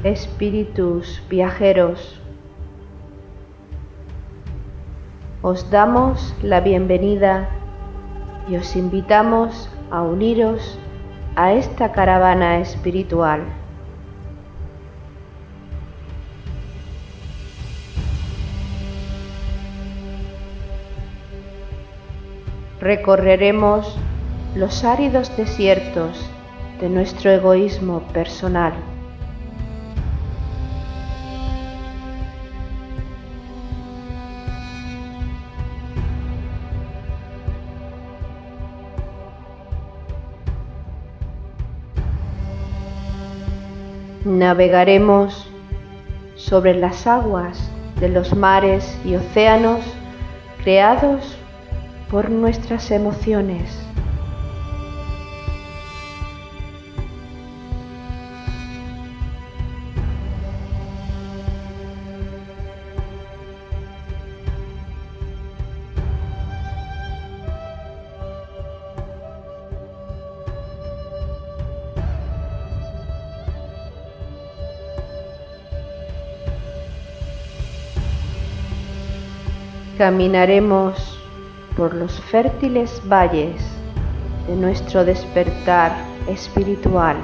espíritus viajeros, os damos la bienvenida y os invitamos a uniros a esta caravana espiritual. Recorreremos los áridos desiertos de nuestro egoísmo personal. Navegaremos sobre las aguas de los mares y océanos creados por nuestras emociones. Caminaremos por los fértiles valles de nuestro despertar espiritual.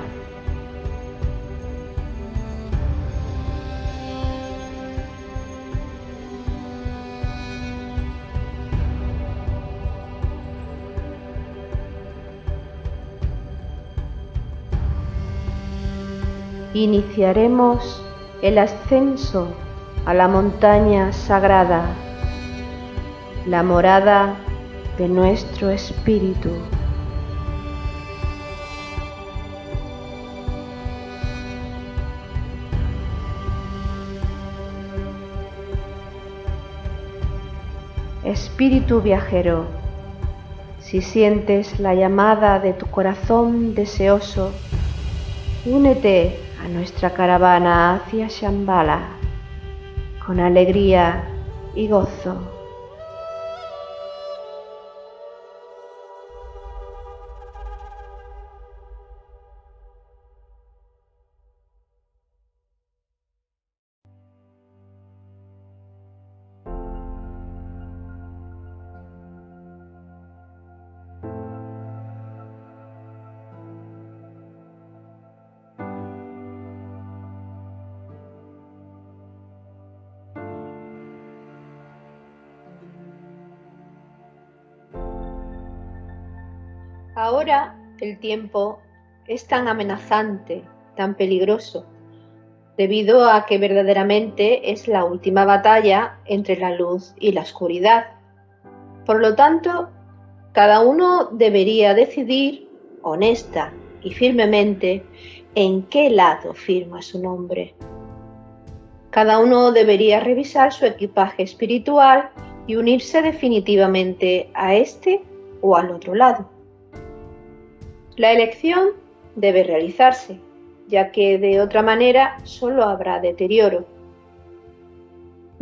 Iniciaremos el ascenso a la montaña sagrada, la morada de nuestro espíritu. Espíritu viajero, si sientes la llamada de tu corazón deseoso, únete a nuestra caravana hacia Shambhala con alegría y gozo. Ahora el tiempo es tan amenazante, tan peligroso, debido a que verdaderamente es la última batalla entre la luz y la oscuridad. Por lo tanto, cada uno debería decidir, honesta y firmemente, en qué lado firma su nombre. Cada uno debería revisar su equipaje espiritual y unirse definitivamente a este o al otro lado. La elección debe realizarse, ya que de otra manera solo habrá deterioro.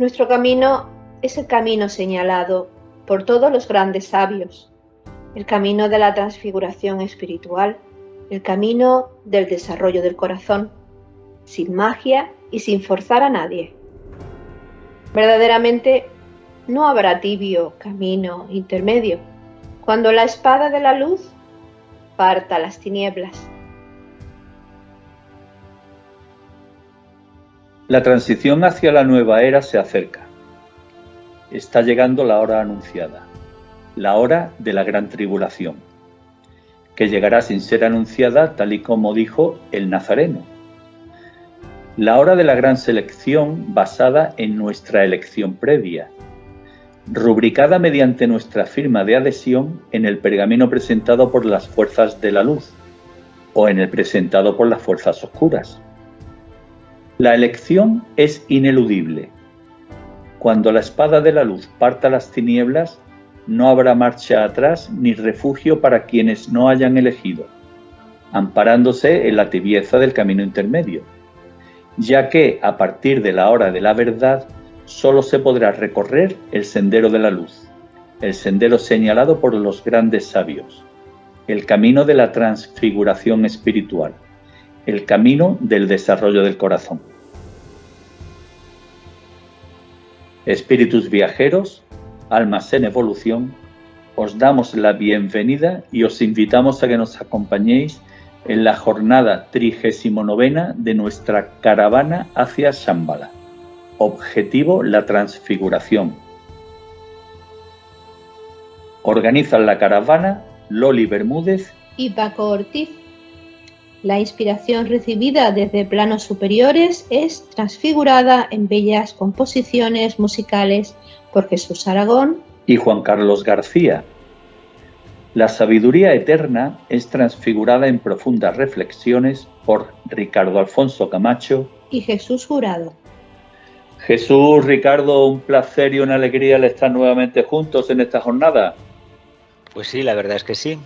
Nuestro camino es el camino señalado por todos los grandes sabios, el camino de la transfiguración espiritual, el camino del desarrollo del corazón, sin magia y sin forzar a nadie. Verdaderamente no habrá tibio camino intermedio, cuando la espada de la luz parta las tinieblas. La transición hacia la nueva era se acerca. Está llegando la hora anunciada, la hora de la gran tribulación, que llegará sin ser anunciada tal y como dijo el Nazareno. La hora de la gran selección basada en nuestra elección previa, rubricada mediante nuestra firma de adhesión en el pergamino presentado por las fuerzas de la luz o en el presentado por las fuerzas oscuras. La elección es ineludible. Cuando la espada de la luz parta las tinieblas, no habrá marcha atrás ni refugio para quienes no hayan elegido, amparándose en la tibieza del camino intermedio, ya que a partir de la hora de la verdad solo se podrá recorrer el sendero de la luz, el sendero señalado por los grandes sabios, el camino de la transfiguración espiritual, el camino del desarrollo del corazón. Espíritus viajeros, almas en evolución, os damos la bienvenida y os invitamos a que nos acompañéis en la jornada 39ª de nuestra caravana hacia Shambhala. Objetivo: la transfiguración. Organizan la caravana Loli Bermúdez y Paco Ortiz. La inspiración recibida desde planos superiores es transfigurada en bellas composiciones musicales por Jesús Aragón y Juan Carlos García. La sabiduría eterna es transfigurada en profundas reflexiones por Ricardo Alfonso Camacho y Jesús Jurado. Jesús, Ricardo, un placer y una alegría el estar nuevamente juntos en esta jornada. Pues sí, la verdad es que sí.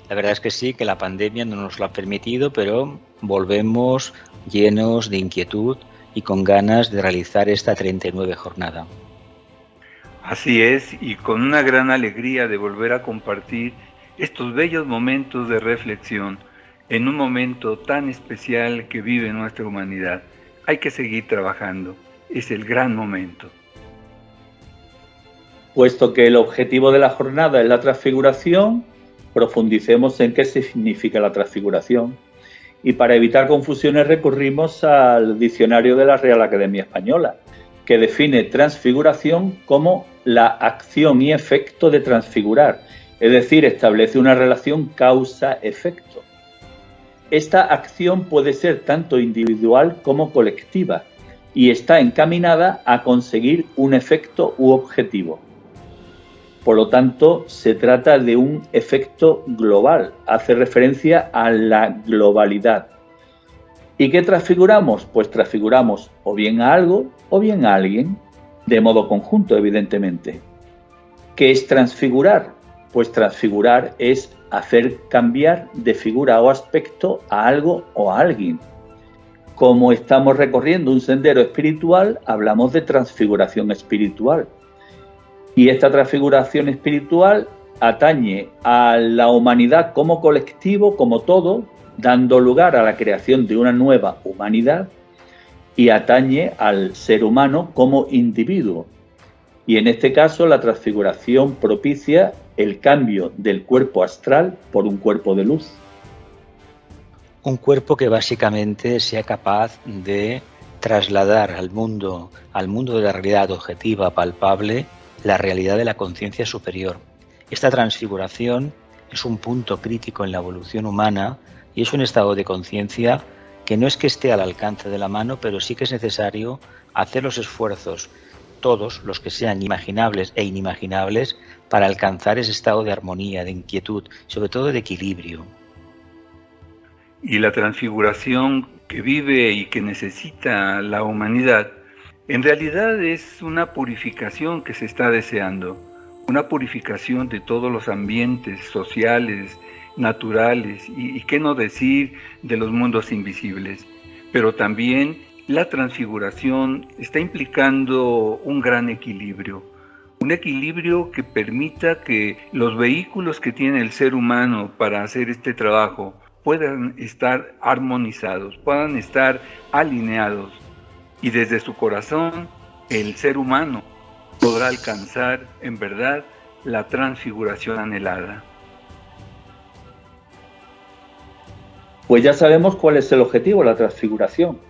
La verdad es que sí, que la pandemia no nos lo ha permitido, pero volvemos llenos de inquietud y con ganas de realizar esta 39 jornada. Así es, y con una gran alegría de volver a compartir estos bellos momentos de reflexión en un momento tan especial que vive nuestra humanidad. Hay que seguir trabajando, es el gran momento. Puesto que el objetivo de la jornada es la transfiguración, profundicemos en qué significa la transfiguración. Y para evitar confusiones recurrimos al diccionario de la Real Academia Española, que define transfiguración como la acción y efecto de transfigurar, es decir, establece una relación causa-efecto. Esta acción puede ser tanto individual como colectiva y está encaminada a conseguir un efecto u objetivo. Por lo tanto, se trata de un efecto global, hace referencia a la globalidad. ¿Y qué transfiguramos? Pues transfiguramos o bien a algo o bien a alguien, de modo conjunto, evidentemente. ¿Qué es transfigurar? Pues transfigurar es hacer cambiar de figura o aspecto a algo o a alguien. Como estamos recorriendo un sendero espiritual, hablamos de transfiguración espiritual. Y esta transfiguración espiritual atañe a la humanidad como colectivo, como todo, dando lugar a la creación de una nueva humanidad, y atañe al ser humano como individuo. Y en este caso la transfiguración propicia el cambio del cuerpo astral por un cuerpo de luz. Un cuerpo que básicamente sea capaz de trasladar al mundo de la realidad objetiva, palpable, la realidad de la conciencia superior. Esta transfiguración es un punto crítico en la evolución humana y es un estado de conciencia que no es que esté al alcance de la mano, pero sí que es necesario hacer los esfuerzos, todos los que sean imaginables e inimaginables, para alcanzar ese estado de armonía, de inquietud, sobre todo de equilibrio. Y la transfiguración que vive y que necesita la humanidad en realidad es una purificación que se está deseando, una purificación de todos los ambientes sociales, naturales y qué no decir de los mundos invisibles. Pero también la transfiguración está implicando un gran equilibrio, un equilibrio que permita que los vehículos que tiene el ser humano para hacer este trabajo puedan estar armonizados, puedan estar alineados. Y desde su corazón, el ser humano podrá alcanzar, en verdad, la transfiguración anhelada. Pues ya sabemos cuál es el objetivo, la transfiguración.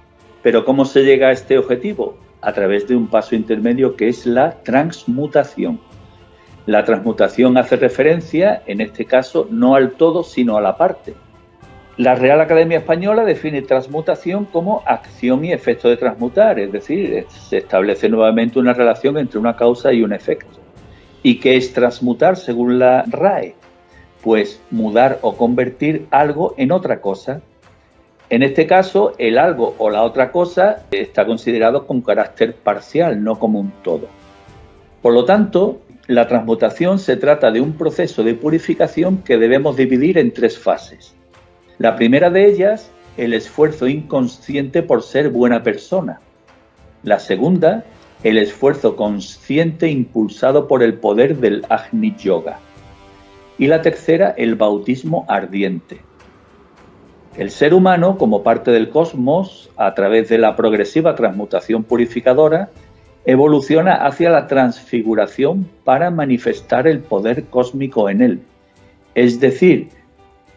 Pero ¿cómo se llega a este objetivo? A través de un paso intermedio que es la transmutación. La transmutación hace referencia, en este caso, no al todo, sino a la parte. La Real Academia Española define transmutación como acción y efecto de transmutar, es decir, se establece nuevamente una relación entre una causa y un efecto. ¿Y qué es transmutar según la RAE? Pues mudar o convertir algo en otra cosa. En este caso, el algo o la otra cosa está considerado con carácter parcial, no como un todo. Por lo tanto, la transmutación se trata de un proceso de purificación que debemos dividir en 3 fases. La primera de ellas, el esfuerzo inconsciente por ser buena persona. La segunda, el esfuerzo consciente impulsado por el poder del Agni Yoga. Y la tercera, el bautismo ardiente. El ser humano, como parte del cosmos, a través de la progresiva transmutación purificadora, evoluciona hacia la transfiguración para manifestar el poder cósmico en él. Es decir,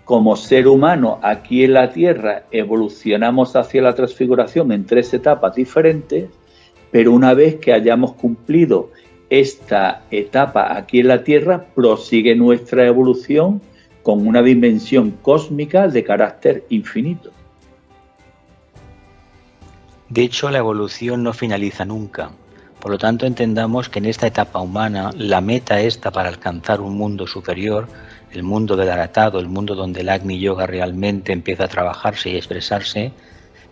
como ser humano aquí en la Tierra evolucionamos hacia la transfiguración en 3 etapas diferentes, pero una vez que hayamos cumplido esta etapa aquí en la Tierra, prosigue nuestra evolución con una dimensión cósmica de carácter infinito. De hecho, la evolución no finaliza nunca. Por lo tanto, entendamos que en esta etapa humana, la meta esta para alcanzar un mundo superior, el mundo del aratado, el mundo donde el Agni Yoga realmente empieza a trabajarse y expresarse,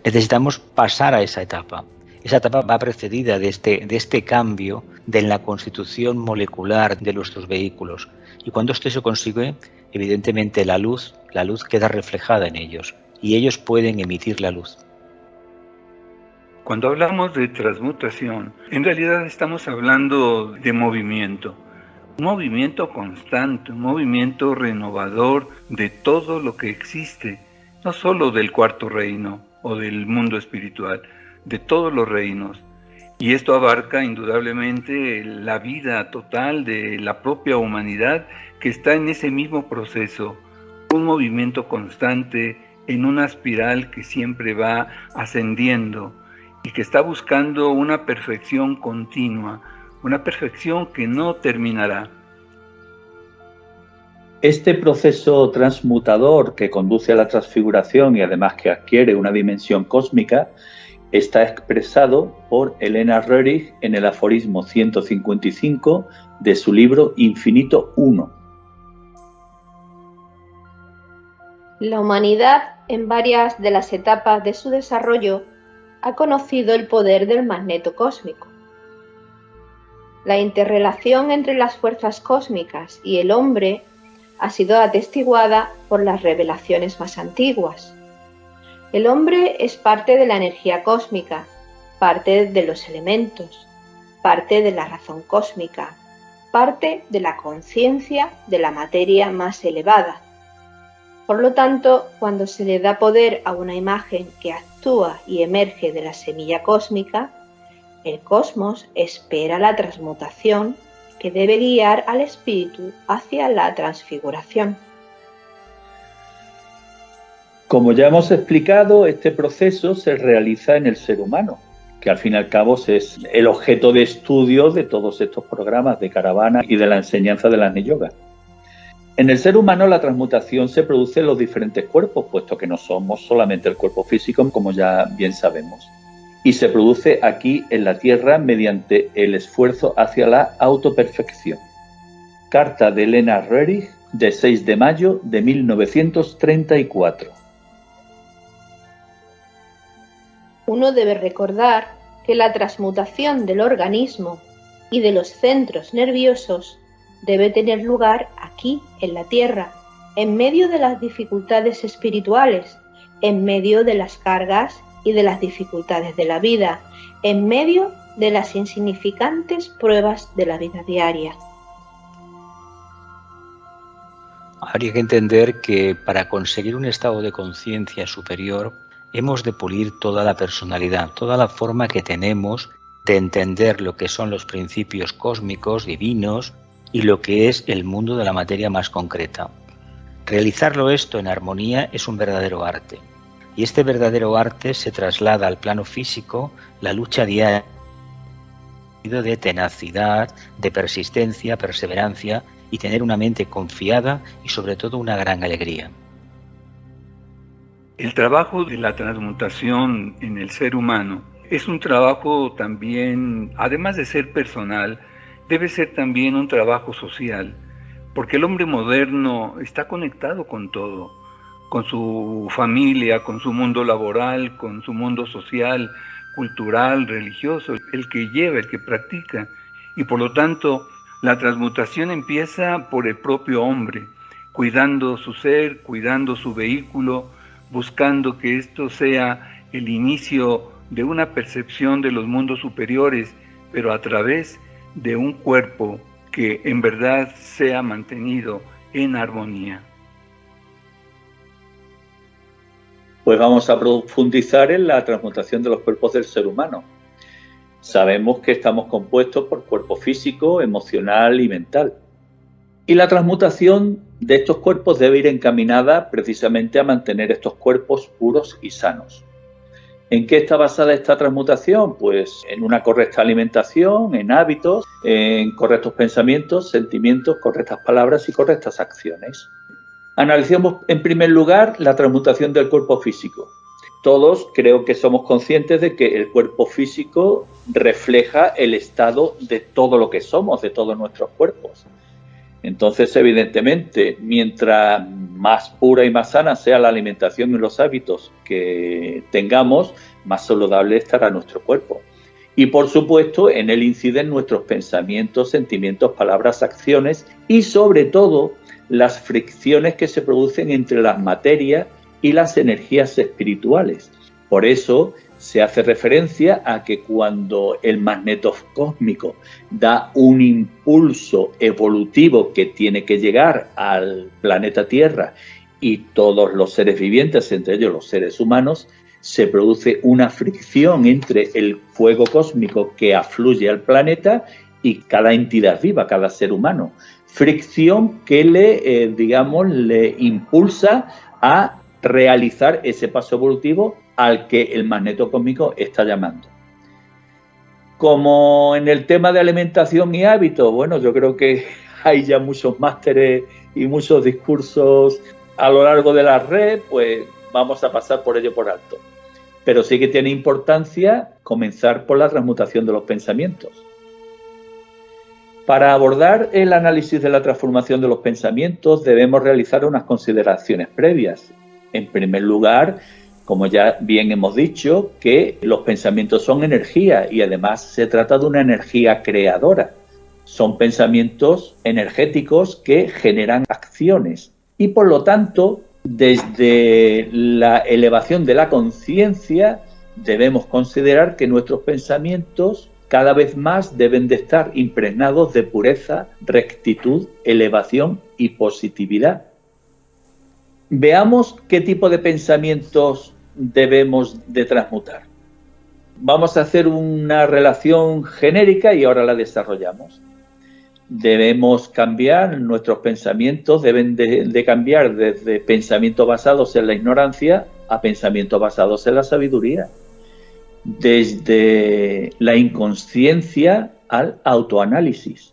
necesitamos pasar a esa etapa. Esa etapa va precedida de este cambio de la constitución molecular de nuestros vehículos. Y cuando esto se consigue, evidentemente la luz queda reflejada en ellos y ellos pueden emitir la luz. Cuando hablamos de transmutación, en realidad estamos hablando de movimiento. Un movimiento constante, un movimiento renovador de todo lo que existe, no solo del cuarto reino o del mundo espiritual, de todos los reinos. Y esto abarca indudablemente la vida total de la propia humanidad que está en ese mismo proceso, un movimiento constante en una espiral que siempre va ascendiendo y que está buscando una perfección continua, una perfección que no terminará. Este proceso transmutador que conduce a la transfiguración y además que adquiere una dimensión cósmica está expresado por Elena Röhrig en el aforismo 155 de su libro Infinito 1. La humanidad, en varias de las etapas de su desarrollo, ha conocido el poder del magneto cósmico. La interrelación entre las fuerzas cósmicas y el hombre ha sido atestiguada por las revelaciones más antiguas. El hombre es parte de la energía cósmica, parte de los elementos, parte de la razón cósmica, parte de la conciencia de la materia más elevada. Por lo tanto, cuando se le da poder a una imagen que actúa y emerge de la semilla cósmica, el cosmos espera la transmutación que debe guiar al espíritu hacia la transfiguración. Como ya hemos explicado, este proceso se realiza en el ser humano, que al fin y al cabo es el objeto de estudio de todos estos programas de Caravana y de la enseñanza del Agni Yoga. En el ser humano la transmutación se produce en los diferentes cuerpos, puesto que no somos solamente el cuerpo físico, como ya bien sabemos. Y se produce aquí en la Tierra mediante el esfuerzo hacia la autoperfección. Carta de Elena Röhrig, de 6 de mayo de 1934. Uno debe recordar que la transmutación del organismo y de los centros nerviosos debe tener lugar aquí, en la Tierra, en medio de las dificultades espirituales, en medio de las cargas y de las dificultades de la vida, en medio de las insignificantes pruebas de la vida diaria. Habría que entender que para conseguir un estado de conciencia superior hemos de pulir toda la personalidad, toda la forma que tenemos de entender lo que son los principios cósmicos, divinos, y lo que es el mundo de la materia más concreta. Realizarlo esto en armonía es un verdadero arte. Y este verdadero arte se traslada al plano físico, la lucha diaria de tenacidad, de persistencia, perseverancia y tener una mente confiada y sobre todo una gran alegría. El trabajo de la transmutación en el ser humano es un trabajo también, además de ser personal, debe ser también un trabajo social, porque el hombre moderno está conectado con todo, con su familia, con su mundo laboral, con su mundo social, cultural, religioso, el que lleva, el que practica. Y por lo tanto, la transmutación empieza por el propio hombre, cuidando su ser, cuidando su vehículo, buscando que esto sea el inicio de una percepción de los mundos superiores, pero a través de un cuerpo que en verdad sea mantenido en armonía. Pues vamos a profundizar en la transmutación de los cuerpos del ser humano. Sabemos que estamos compuestos por cuerpo físico, emocional y mental. Y la transmutación de estos cuerpos debe ir encaminada precisamente a mantener estos cuerpos puros y sanos. ¿En qué está basada esta transmutación? Pues en una correcta alimentación, en hábitos, en correctos pensamientos, sentimientos, correctas palabras y correctas acciones. Analicemos en primer lugar la transmutación del cuerpo físico. Todos creo que somos conscientes de que el cuerpo físico refleja el estado de todo lo que somos, de todos nuestros cuerpos. Entonces, evidentemente, mientras más pura y más sana sea la alimentación y los hábitos que tengamos, más saludable estará nuestro cuerpo. Y, por supuesto, en él inciden nuestros pensamientos, sentimientos, palabras, acciones y, sobre todo, las fricciones que se producen entre las materias y las energías espirituales. Por eso se hace referencia a que cuando el magneto cósmico da un impulso evolutivo que tiene que llegar al planeta Tierra y todos los seres vivientes, entre ellos los seres humanos, se produce una fricción entre el fuego cósmico que afluye al planeta y cada entidad viva, cada ser humano. Fricción que le impulsa a realizar ese paso evolutivo al que el magneto cósmico está llamando. Como en el tema de alimentación y hábitos, bueno, yo creo que hay ya muchos másteres y muchos discursos a lo largo de la red, pues vamos a pasar por ello por alto. Pero sí que tiene importancia comenzar por la transmutación de los pensamientos. Para abordar el análisis de la transformación de los pensamientos debemos realizar unas consideraciones previas. En primer lugar, como ya bien hemos dicho, que los pensamientos son energía y además se trata de una energía creadora. Son pensamientos energéticos que generan acciones y por lo tanto, desde la elevación de la conciencia, debemos considerar que nuestros pensamientos cada vez más deben de estar impregnados de pureza, rectitud, elevación y positividad. Veamos qué tipo de pensamientos debemos de transmutar. Vamos a hacer una relación genérica y ahora la desarrollamos. Debemos cambiar, nuestros pensamientos deben de cambiar desde pensamientos basados en la ignorancia a pensamientos basados en la sabiduría. Desde la inconsciencia al autoanálisis.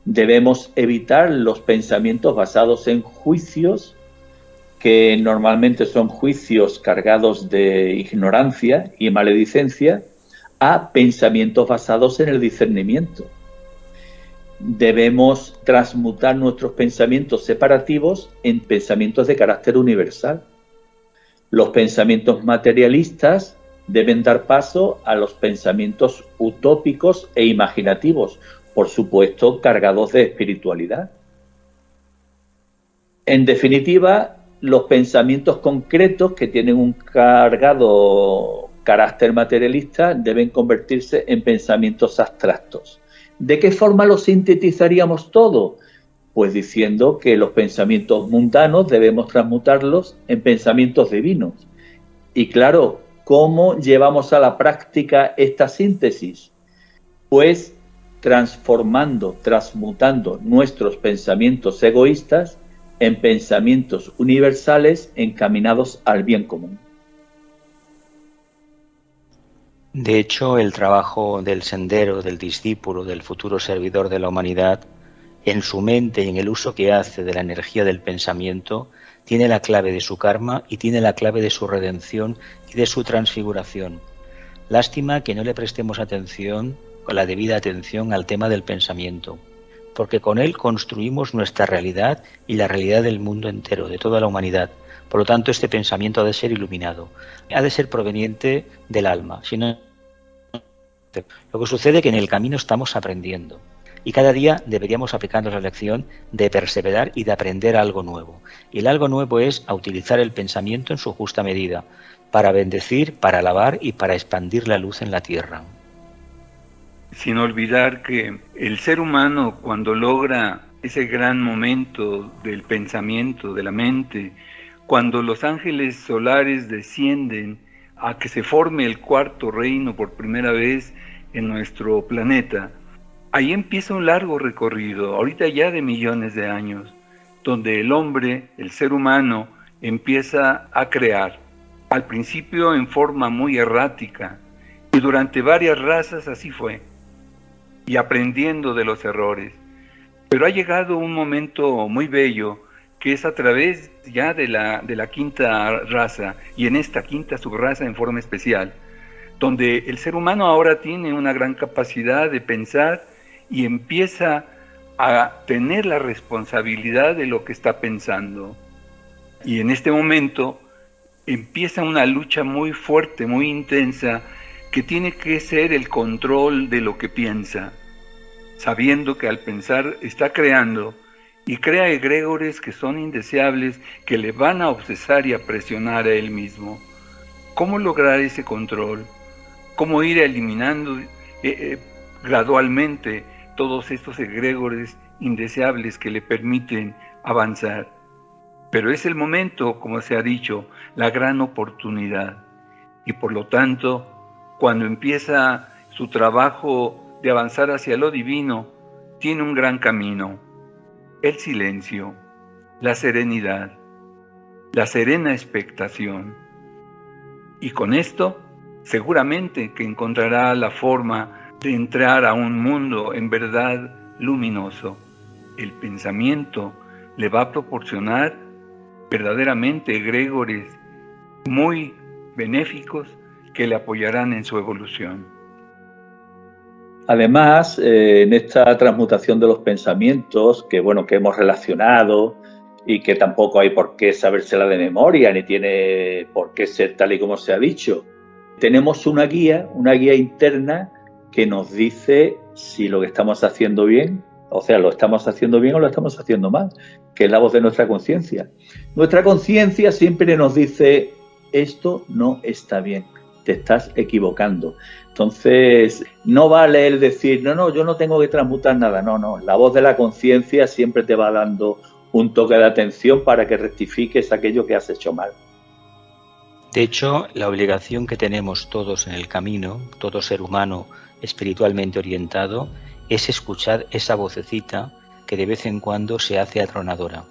Debemos evitar los pensamientos basados en juicios, que normalmente son juicios cargados de ignorancia y maledicencia, a pensamientos basados en el discernimiento. Debemos transmutar nuestros pensamientos separativos en pensamientos de carácter universal. Los pensamientos materialistas deben dar paso a los pensamientos utópicos e imaginativos, por supuesto cargados de espiritualidad. En definitiva, los pensamientos concretos que tienen un cargado carácter materialista deben convertirse en pensamientos abstractos. ¿De qué forma los sintetizaríamos todo? Pues diciendo que los pensamientos mundanos debemos transmutarlos en pensamientos divinos. Y claro, ¿cómo llevamos a la práctica esta síntesis? Pues transmutando nuestros pensamientos egoístas en pensamientos universales encaminados al bien común. De hecho, el trabajo del sendero, del discípulo, del futuro servidor de la humanidad, en su mente y en el uso que hace de la energía del pensamiento, tiene la clave de su karma y tiene la clave de su redención y de su transfiguración. Lástima que no le prestemos atención, con la debida atención, al tema del pensamiento, porque con él construimos nuestra realidad y la realidad del mundo entero, de toda la humanidad. Por lo tanto, este pensamiento ha de ser iluminado, ha de ser proveniente del alma. Si no, lo que sucede es que en el camino estamos aprendiendo y cada día deberíamos aplicarnos la lección de perseverar y de aprender algo nuevo. Y el algo nuevo es a utilizar el pensamiento en su justa medida, para bendecir, para alabar y para expandir la luz en la tierra. Sin olvidar que el ser humano, cuando logra ese gran momento del pensamiento, de la mente, cuando los ángeles solares descienden a que se forme el cuarto reino por primera vez en nuestro planeta, ahí empieza un largo recorrido, ahorita ya de millones de años, donde el hombre, el ser humano, empieza a crear, al principio en forma muy errática, y durante varias razas así fue, y aprendiendo de los errores. Pero ha llegado un momento muy bello, que es a través ya de la quinta raza, y en esta quinta subraza en forma especial, donde el ser humano ahora tiene una gran capacidad de pensar y empieza a tener la responsabilidad de lo que está pensando. Y en este momento empieza una lucha muy fuerte, muy intensa, que tiene que ser el control de lo que piensa, sabiendo que al pensar está creando, y crea egregores que son indeseables, que le van a obsesar y a presionar a él mismo. ¿Cómo lograr ese control? ¿Cómo ir eliminando gradualmente todos estos egregores indeseables que le permiten avanzar? Pero es el momento, como se ha dicho, la gran oportunidad. Y por lo tanto, cuando empieza su trabajo de avanzar hacia lo divino, tiene un gran camino: el silencio, la serenidad, la serena expectación. Y con esto, seguramente que encontrará la forma de entrar a un mundo en verdad luminoso. El pensamiento le va a proporcionar verdaderamente egregores muy benéficos que le apoyarán en su evolución. Además, en esta transmutación de los pensamientos, que hemos relacionado y que tampoco hay por qué sabérsela de memoria, ni tiene por qué ser tal y como se ha dicho, tenemos una guía interna que nos dice si lo que estamos haciendo bien, o sea, lo estamos haciendo bien o lo estamos haciendo mal, que es la voz de nuestra conciencia. Nuestra conciencia siempre nos dice: esto no está bien, te estás equivocando. Entonces, no vale el decir, no, yo no tengo que transmutar nada. No, la voz de la conciencia siempre te va dando un toque de atención para que rectifiques aquello que has hecho mal. De hecho, la obligación que tenemos todos en el camino, todo ser humano espiritualmente orientado, es escuchar esa vocecita que de vez en cuando se hace atronadora.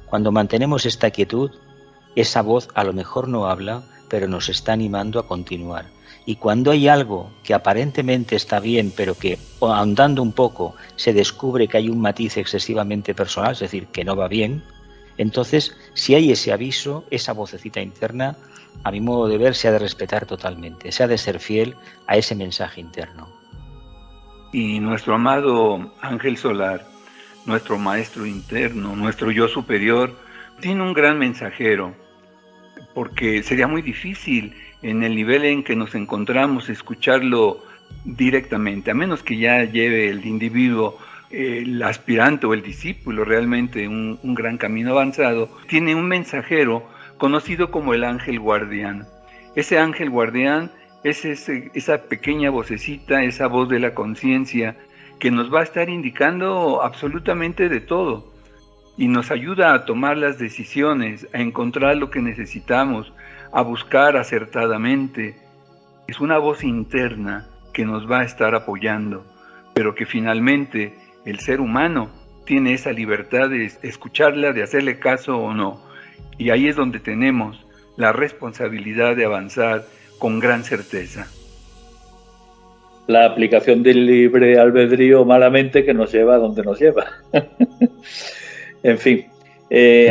Cuando mantenemos esta quietud, esa voz a lo mejor no habla, pero nos está animando a continuar. Y cuando hay algo que aparentemente está bien, pero que ahondando un poco se descubre que hay un matiz excesivamente personal, es decir, que no va bien, entonces si hay ese aviso, esa vocecita interna, a mi modo de ver, se ha de respetar totalmente, se ha de ser fiel a ese mensaje interno. Y nuestro amado ángel solar, nuestro maestro interno, nuestro yo superior, tiene un gran mensajero, porque sería muy difícil en el nivel en que nos encontramos escucharlo directamente, a menos que ya lleve el individuo, el aspirante o el discípulo realmente un gran camino avanzado. Tiene un mensajero conocido como el ángel guardián. Ese ángel guardián es esa pequeña vocecita, esa voz de la conciencia que nos va a estar indicando absolutamente de todo y nos ayuda a tomar las decisiones, a encontrar lo que necesitamos, a buscar acertadamente. Es una voz interna que nos va a estar apoyando, pero que finalmente el ser humano tiene esa libertad de escucharla, de hacerle caso o no. Y ahí es donde tenemos la responsabilidad de avanzar con gran certeza. La aplicación del libre albedrío malamente que nos lleva a donde nos lleva. En fin,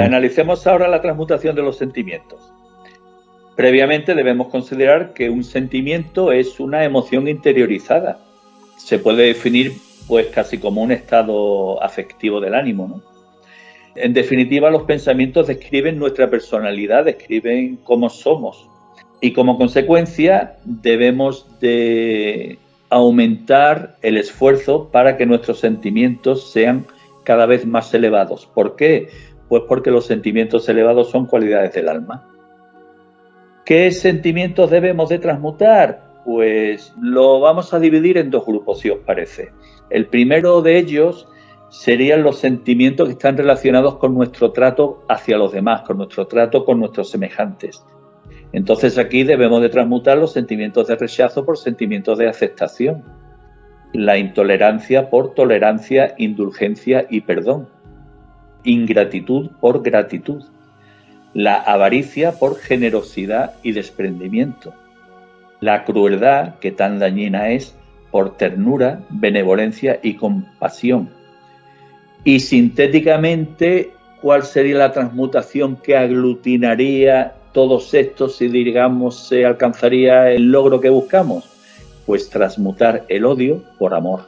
analicemos ahora la transmutación de los sentimientos. Previamente debemos considerar que un sentimiento es una emoción interiorizada. Se puede definir pues casi como un estado afectivo del ánimo, ¿no? En definitiva, los pensamientos describen nuestra personalidad, describen cómo somos. Y como consecuencia debemos de aumentar el esfuerzo para que nuestros sentimientos sean cada vez más elevados. ¿Por qué? Pues porque los sentimientos elevados son cualidades del alma. ¿Qué sentimientos debemos de transmutar? Pues lo vamos a dividir en dos grupos, si os parece. El primero de ellos serían los sentimientos que están relacionados con nuestro trato hacia los demás, con nuestro trato con nuestros semejantes. Entonces aquí debemos de transmutar los sentimientos de rechazo por sentimientos de aceptación, la intolerancia por tolerancia, indulgencia y perdón, ingratitud por gratitud, la avaricia por generosidad y desprendimiento, la crueldad, que tan dañina es, por ternura, benevolencia y compasión. Y sintéticamente, ¿cuál sería la transmutación que aglutinaría todos estos y, digamos, se alcanzaría el logro que buscamos? Pues transmutar el odio por amor.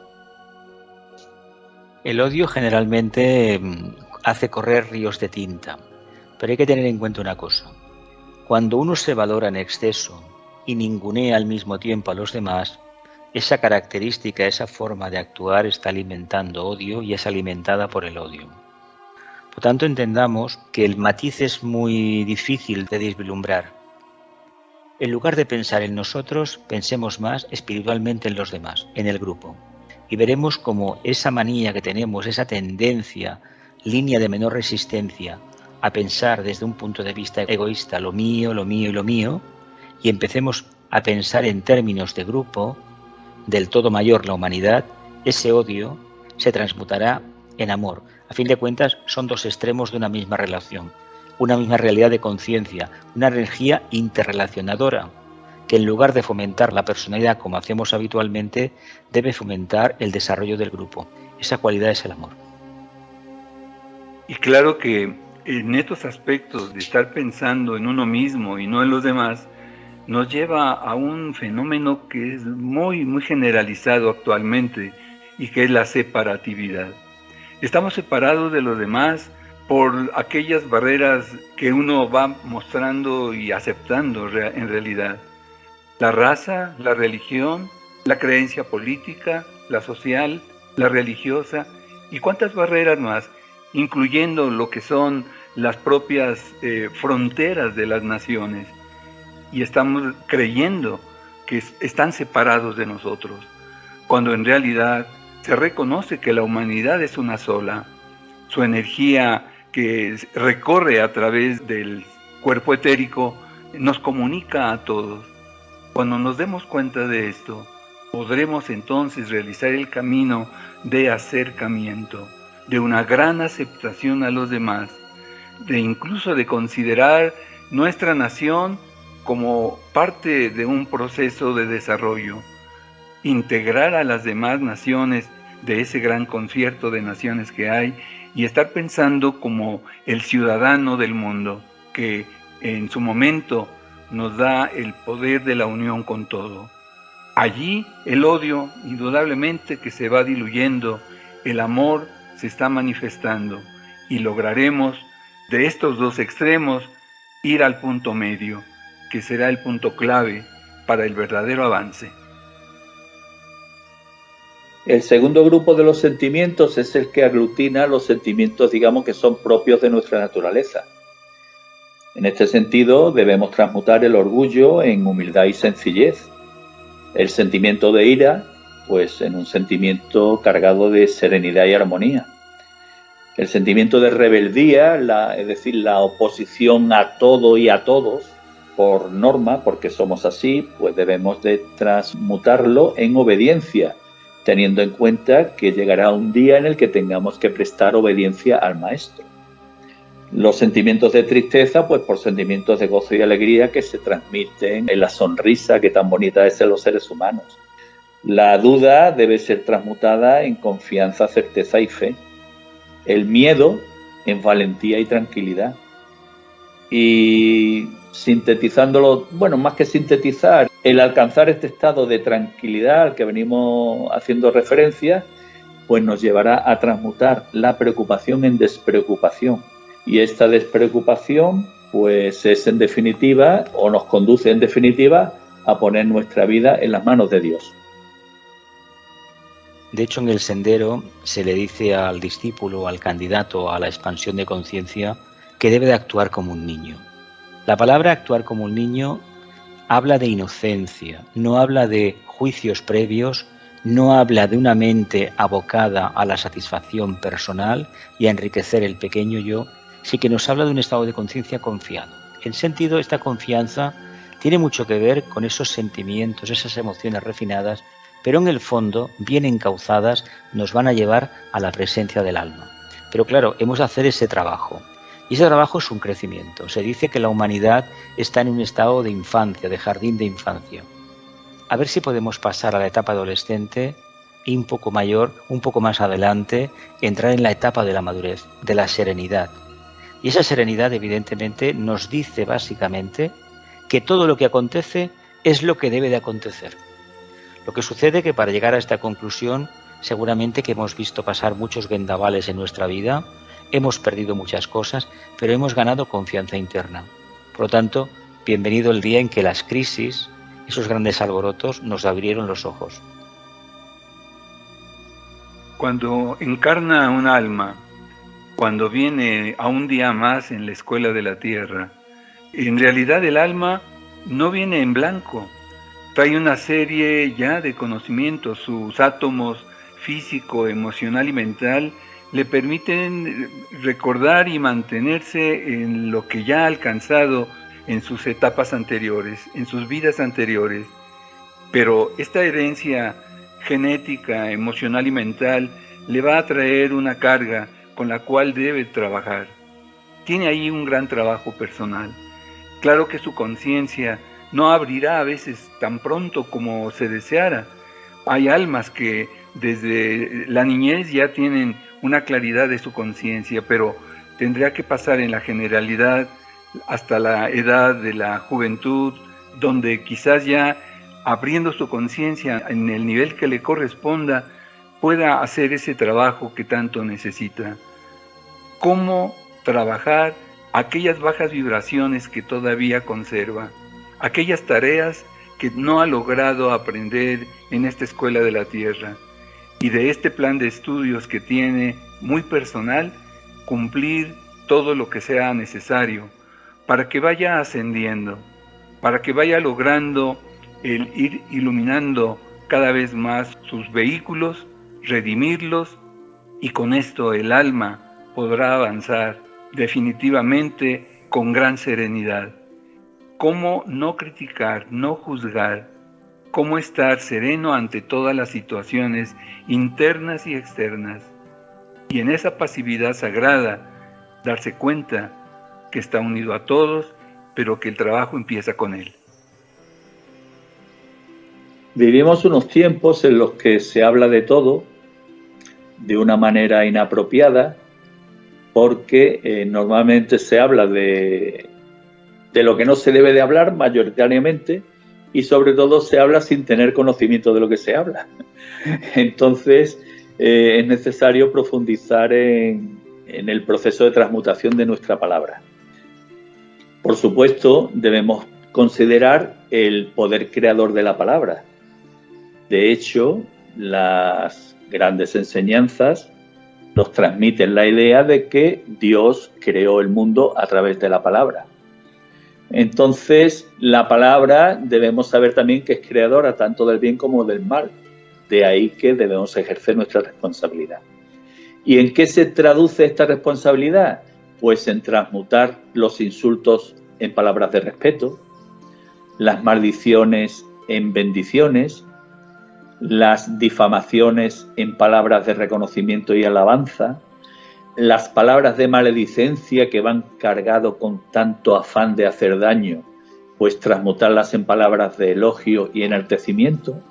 El odio generalmente hace correr ríos de tinta, pero hay que tener en cuenta una cosa. Cuando uno se valora en exceso y ningunea al mismo tiempo a los demás, esa característica, esa forma de actuar está alimentando odio y es alimentada por el odio. Por tanto, entendamos que el matiz es muy difícil de vislumbrar. En lugar de pensar en nosotros, pensemos más espiritualmente en los demás, en el grupo. Y veremos cómo esa manía que tenemos, esa tendencia, línea de menor resistencia, a pensar desde un punto de vista egoísta, lo mío y lo mío, y empecemos a pensar en términos de grupo, del todo mayor, la humanidad, ese odio se transmutará en amor. A fin de cuentas, son dos extremos de una misma relación, una misma realidad de conciencia, una energía interrelacionadora, que en lugar de fomentar la personalidad como hacemos habitualmente, debe fomentar el desarrollo del grupo. Esa cualidad es el amor. Y claro que en estos aspectos de estar pensando en uno mismo y no en los demás, nos lleva a un fenómeno que es muy generalizado actualmente y que es la separatividad. Estamos separados de los demás por aquellas barreras que uno va mostrando y aceptando en realidad. La raza, la religión, la creencia política, la social, la religiosa y cuántas barreras más, incluyendo lo que son las propias fronteras de las naciones. Y estamos creyendo que están separados de nosotros, cuando en realidad se reconoce que la humanidad es una sola. Su energía que recorre a través del cuerpo etérico nos comunica a todos. Cuando nos demos cuenta de esto, podremos entonces realizar el camino de acercamiento, de una gran aceptación a los demás, de incluso de considerar nuestra nación como parte de un proceso de desarrollo, integrar a las demás naciones de ese gran concierto de naciones que hay y estar pensando como el ciudadano del mundo, que en su momento nos da el poder de la unión con todo. Allí el odio indudablemente que se va diluyendo, el amor se está manifestando y lograremos de estos dos extremos ir al punto medio, que será el punto clave para el verdadero avance. El segundo grupo de los sentimientos es el que aglutina los sentimientos, digamos, que son propios de nuestra naturaleza. En este sentido, debemos transmutar el orgullo en humildad y sencillez. El sentimiento de ira, pues en un sentimiento cargado de serenidad y armonía. El sentimiento de rebeldía, es decir, la oposición a todo y a todos, por norma, porque somos así, pues debemos de transmutarlo en obediencia, teniendo en cuenta que llegará un día en el que tengamos que prestar obediencia al Maestro. Los sentimientos de tristeza, pues por sentimientos de gozo y alegría que se transmiten en la sonrisa que tan bonita es en los seres humanos. La duda debe ser transmutada en confianza, certeza y fe. El miedo en valentía y tranquilidad. Y sintetizándolo, bueno, más que sintetizar, el alcanzar este estado de tranquilidad al que venimos haciendo referencia, pues nos llevará a transmutar la preocupación en despreocupación. Y esta despreocupación, pues es en definitiva, o nos conduce en definitiva, a poner nuestra vida en las manos de Dios. De hecho, en el sendero se le dice al discípulo, al candidato a la expansión de conciencia, que debe de actuar como un niño. La palabra actuar como un niño habla de inocencia, no habla de juicios previos no habla de una mente abocada a la satisfacción personal y a enriquecer el pequeño yo, sí que nos habla de un estado de conciencia confiado. En sentido, esta confianza tiene mucho que ver con esos sentimientos, esas emociones refinadas, pero en el fondo, bien encauzadas, nos van a llevar a la presencia del alma. Pero claro, hemos de hacer ese trabajo. Y ese trabajo es un crecimiento. Se dice que la humanidad está en un estado de infancia, de jardín de infancia. A ver si podemos pasar a la etapa adolescente y un poco mayor, un poco más adelante, entrar en la etapa de la madurez, de la serenidad. Y esa serenidad, evidentemente, nos dice básicamente que todo lo que acontece es lo que debe de acontecer. Lo que sucede que para llegar a esta conclusión, seguramente que hemos visto pasar muchos vendavales en nuestra vida, hemos perdido muchas cosas, pero hemos ganado confianza interna. Por lo tanto, bienvenido el día en que las crisis, esos grandes alborotos, nos abrieron los ojos. Cuando encarna un alma, cuando viene a un día más en la escuela de la tierra, en realidad el alma no viene en blanco, trae una serie ya de conocimientos, sus átomos físico, emocional y mental le permiten recordar y mantenerse en lo que ya ha alcanzado en sus etapas anteriores, en sus vidas anteriores. Pero esta herencia genética, emocional y mental le va a traer una carga con la cual debe trabajar. Tiene ahí un gran trabajo personal. Claro que su conciencia no abrirá a veces tan pronto como se deseara. Hay almas que desde la niñez ya tienen una claridad de su conciencia, pero tendría que pasar en la generalidad hasta la edad de la juventud, donde quizás ya abriendo su conciencia en el nivel que le corresponda, pueda hacer ese trabajo que tanto necesita. ¿Cómo trabajar aquellas bajas vibraciones que todavía conserva? Aquellas tareas que no ha logrado aprender en esta escuela de la tierra, y de este plan de estudios que tiene muy personal, cumplir todo lo que sea necesario para que vaya ascendiendo, para que vaya logrando el ir iluminando cada vez más sus vehículos, redimirlos, y con esto el alma podrá avanzar definitivamente con gran serenidad. ¿Cómo no criticar, no juzgar? ¿Cómo estar sereno ante todas las situaciones internas y externas? Y en esa pasividad sagrada, darse cuenta que está unido a todos, pero que el trabajo empieza con él. Vivimos unos tiempos en los que se habla de todo de una manera inapropiada, porque normalmente se habla de lo que no se debe de hablar mayoritariamente, y sobre todo se habla sin tener conocimiento de lo que se habla. Entonces es necesario profundizar en el proceso de transmutación de nuestra palabra. Por supuesto, debemos considerar el poder creador de la palabra. De hecho, las grandes enseñanzas nos transmiten la idea de que Dios creó el mundo a través de la palabra. Entonces, la palabra debemos saber también que es creadora tanto del bien como del mal. De ahí que debemos ejercer nuestra responsabilidad. ¿Y en qué se traduce esta responsabilidad? Pues en transmutar los insultos en palabras de respeto, las maldiciones en bendiciones, las difamaciones en palabras de reconocimiento y alabanza, las palabras de maledicencia que van cargado con tanto afán de hacer daño, pues transmutarlas en palabras de elogio y enaltecimiento,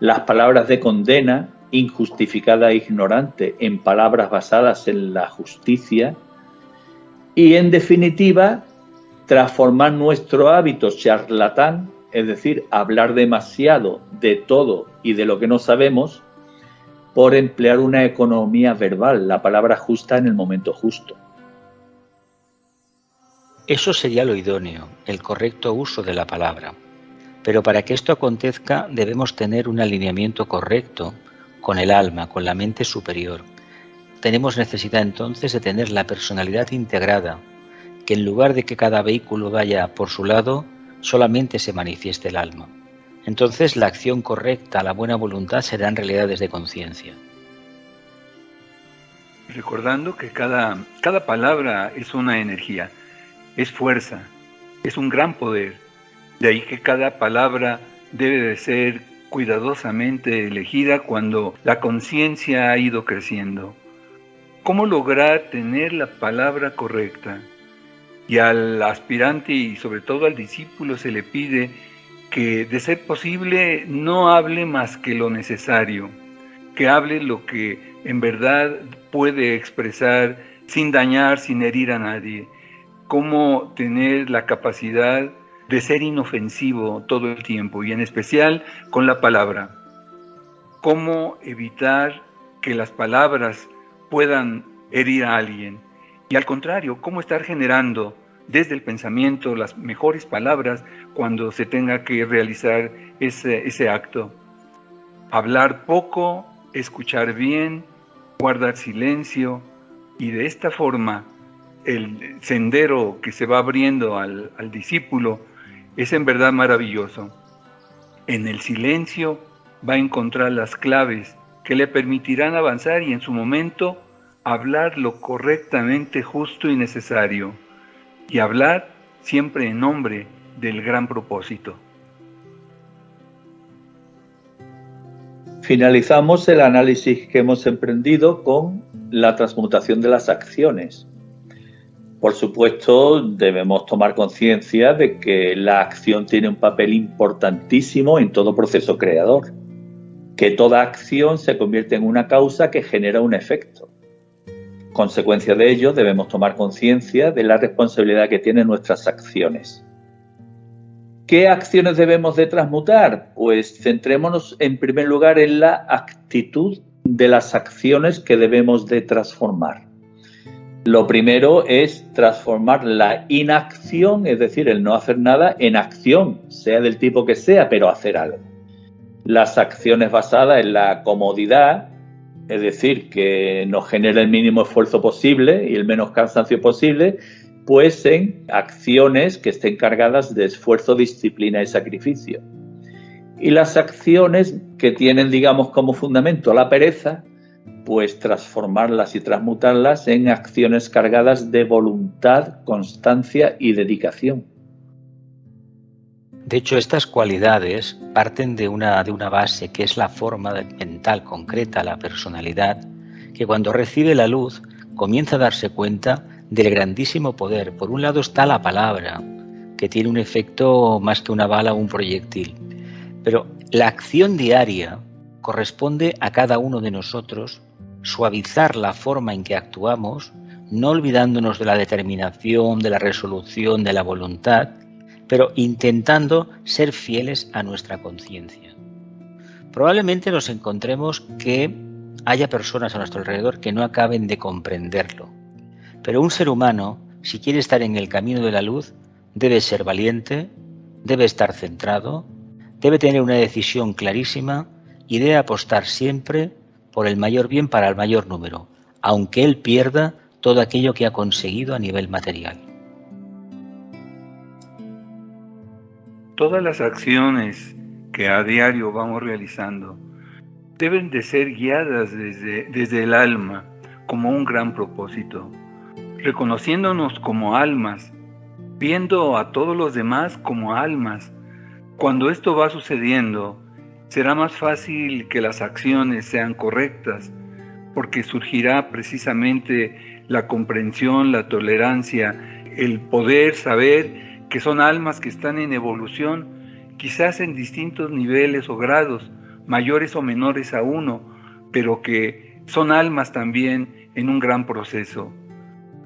las palabras de condena injustificada e ignorante en palabras basadas en la justicia, y en definitiva transformar nuestro hábito charlatán, es decir, hablar demasiado de todo y de lo que no sabemos, por emplear una economía verbal, la palabra justa en el momento justo. Eso sería lo idóneo, el correcto uso de la palabra. Pero para que esto acontezca debemos tener un alineamiento correcto con el alma, con la mente superior. Tenemos necesidad entonces de tener la personalidad integrada, que en lugar de que cada vehículo vaya por su lado, solamente se manifieste el alma. entonces la acción correcta, la buena voluntad serán realidades de conciencia. Recordando que cada palabra es una energía, es fuerza, es un gran poder. De ahí que cada palabra debe de ser cuidadosamente elegida cuando la conciencia ha ido creciendo. ¿Cómo lograr tener la palabra correcta? Y al aspirante y sobre todo al discípulo se le pide que, de ser posible, no hable más que lo necesario, que hable lo que en verdad puede expresar sin dañar, sin herir a nadie. Cómo tener la capacidad de ser inofensivo todo el tiempo y en especial con la palabra. Cómo evitar que las palabras puedan herir a alguien y al contrario, cómo estar generando desde el pensamiento las mejores palabras cuando se tenga que realizar ese acto. Hablar poco, escuchar bien, guardar silencio y de esta forma el sendero que se va abriendo al discípulo es en verdad maravilloso. En el silencio va a encontrar las claves que le permitirán avanzar y en su momento hablar lo correctamente justo y necesario, y hablar siempre en nombre del gran propósito. Finalizamos el análisis que hemos emprendido con la transmutación de las acciones. Por supuesto, debemos tomar conciencia de que la acción tiene un papel importantísimo en todo proceso creador, que toda acción se convierte en una causa que genera un efecto. Consecuencia de ello, debemos tomar conciencia de la responsabilidad que tienen nuestras acciones. ¿Qué acciones debemos de transmutar? Pues centrémonos en primer lugar en la actitud de las acciones que debemos de transformar. Lo primero es transformar la inacción, es decir, el no hacer nada, en acción, sea del tipo que sea, pero hacer algo. Las acciones basadas en la comodidad, es decir, que nos genere el mínimo esfuerzo posible y el menos cansancio posible, pues en acciones que estén cargadas de esfuerzo, disciplina y sacrificio. Y las acciones que tienen, digamos, como fundamento la pereza, pues transformarlas y transmutarlas en acciones cargadas de voluntad, constancia y dedicación. De hecho, estas cualidades parten de una base que es la forma mental concreta, la personalidad, que cuando recibe la luz comienza a darse cuenta del grandísimo poder. Por un lado está la palabra, que tiene un efecto más que una bala o un proyectil, pero la acción diaria corresponde a cada uno de nosotros suavizar la forma en que actuamos, no olvidándonos de la determinación, de la resolución, de la voluntad, pero intentando ser fieles a nuestra conciencia. Probablemente nos encontremos que haya personas a nuestro alrededor que no acaben de comprenderlo, pero un ser humano, si quiere estar en el camino de la luz, debe ser valiente, debe estar centrado, debe tener una decisión clarísima y debe apostar siempre por el mayor bien para el mayor número, aunque él pierda todo aquello que ha conseguido a nivel material. Todas las acciones que a diario vamos realizando deben de ser guiadas desde el alma como un gran propósito, reconociéndonos como almas, viendo a todos los demás como almas. Cuando esto va sucediendo, será más fácil que las acciones sean correctas, porque surgirá precisamente la comprensión, la tolerancia, el poder saber que son almas que están en evolución, quizás en distintos niveles o grados, mayores o menores a uno, pero que son almas también en un gran proceso.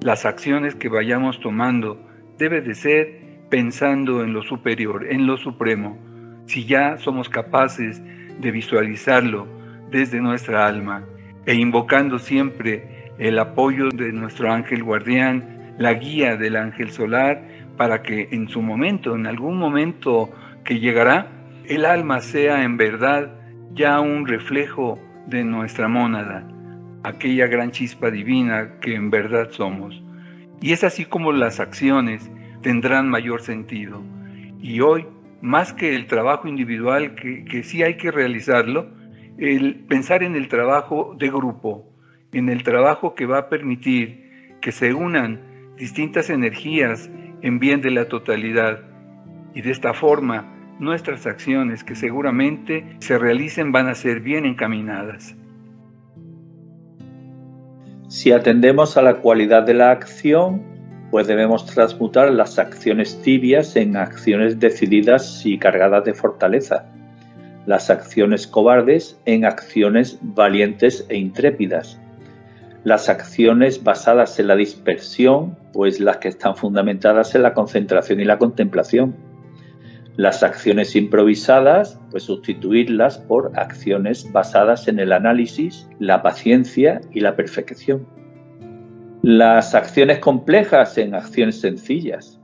Las acciones que vayamos tomando deben de ser pensando en lo superior, en lo supremo. Si ya somos capaces de visualizarlo desde nuestra alma e invocando siempre el apoyo de nuestro ángel guardián, la guía del ángel solar, para que en su momento, en algún momento que llegará, el alma sea en verdad ya un reflejo de nuestra mónada, aquella gran chispa divina que en verdad somos. Y es así como las acciones tendrán mayor sentido. Y hoy más que el trabajo individual, que sí hay que realizarlo, el pensar en el trabajo de grupo, en el trabajo que va a permitir que se unan distintas energías en bien de la totalidad. Y de esta forma, nuestras acciones que seguramente se realicen van a ser bien encaminadas. Si atendemos a la cualidad de la acción, pues debemos transmutar las acciones tibias en acciones decididas y cargadas de fortaleza, las acciones cobardes en acciones valientes e intrépidas, las acciones basadas en la dispersión, pues las que están fundamentadas en la concentración y la contemplación, las acciones improvisadas, pues sustituirlas por acciones basadas en el análisis, la paciencia y la perfección. Las acciones complejas en acciones sencillas.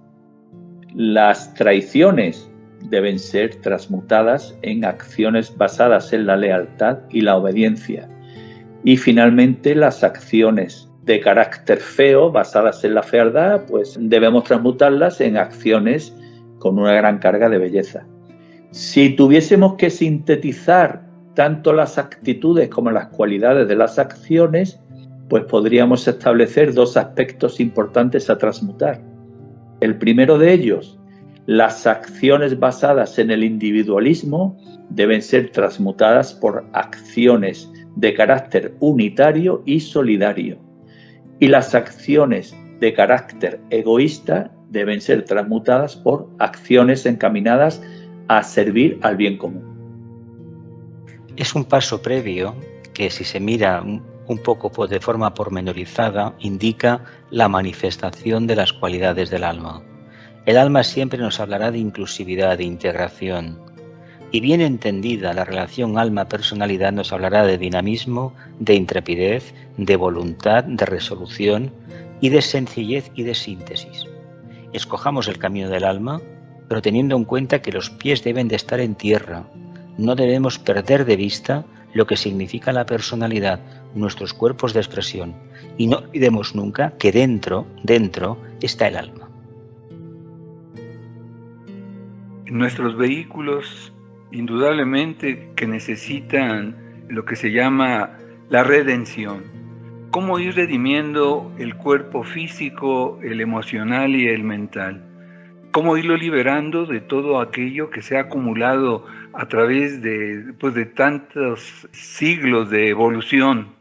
Las traiciones deben ser transmutadas en acciones basadas en la lealtad y la obediencia. Y finalmente las acciones de carácter feo basadas en la fealdad, pues debemos transmutarlas en acciones con una gran carga de belleza. Si tuviésemos que sintetizar tanto las actitudes como las cualidades de las acciones, pues podríamos establecer dos aspectos importantes a transmutar. El primero de ellos, las acciones basadas en el individualismo deben ser transmutadas por acciones de carácter unitario y solidario. Y las acciones de carácter egoísta deben ser transmutadas por acciones encaminadas a servir al bien común. Es un paso previo que, si se mira un poco de forma pormenorizada, indica la manifestación de las cualidades del alma. El alma siempre nos hablará de inclusividad, de integración. Y bien entendida la relación alma-personalidad nos hablará de dinamismo, de intrepidez, de voluntad, de resolución y de sencillez y de síntesis. Escojamos el camino del alma, pero teniendo en cuenta que los pies deben de estar en tierra. No debemos perder de vista lo que significa la personalidad, nuestros cuerpos de expresión, y no olvidemos nunca que dentro está el alma. Nuestros vehículos, indudablemente que necesitan lo que se llama la redención. ¿Cómo ir redimiendo el cuerpo físico, el emocional y el mental? ¿Cómo irlo liberando de todo aquello que se ha acumulado a través de tantos siglos de evolución?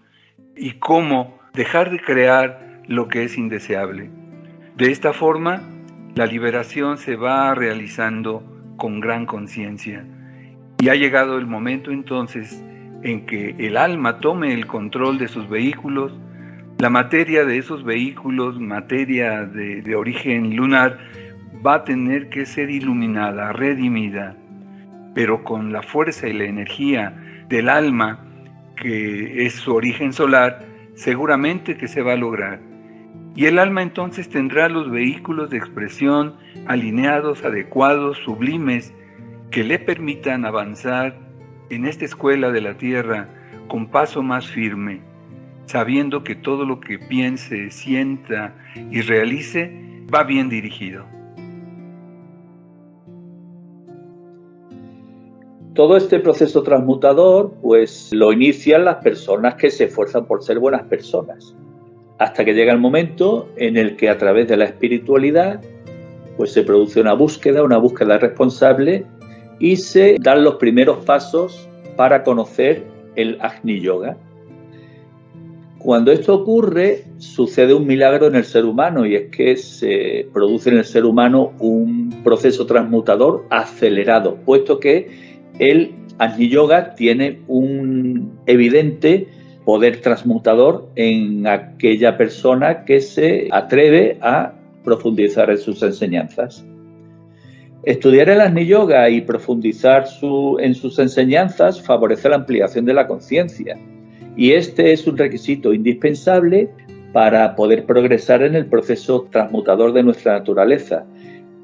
¿Y cómo dejar de crear lo que es indeseable? De esta forma, la liberación se va realizando con gran conciencia. Y ha llegado el momento entonces en que el alma tome el control de sus vehículos, la materia de esos vehículos, materia de origen lunar, va a tener que ser iluminada, redimida, pero con la fuerza y la energía del alma, que es su origen solar, seguramente que se va a lograr. Y el alma entonces tendrá los vehículos de expresión alineados, adecuados, sublimes, que le permitan avanzar en esta escuela de la tierra con paso más firme, sabiendo que todo lo que piense, sienta y realice va bien dirigido. Todo este proceso transmutador, pues lo inician las personas que se esfuerzan por ser buenas personas, hasta que llega el momento en el que a través de la espiritualidad, pues se produce una búsqueda responsable y se dan los primeros pasos para conocer el Agni Yoga. Cuando esto ocurre, sucede un milagro en el ser humano, y es que se produce en el ser humano un proceso transmutador acelerado, puesto que el Agni Yoga tiene un evidente poder transmutador en aquella persona que se atreve a profundizar en sus enseñanzas. Estudiar el Agni Yoga y profundizar en sus enseñanzas favorece la ampliación de la conciencia, y este es un requisito indispensable para poder progresar en el proceso transmutador de nuestra naturaleza,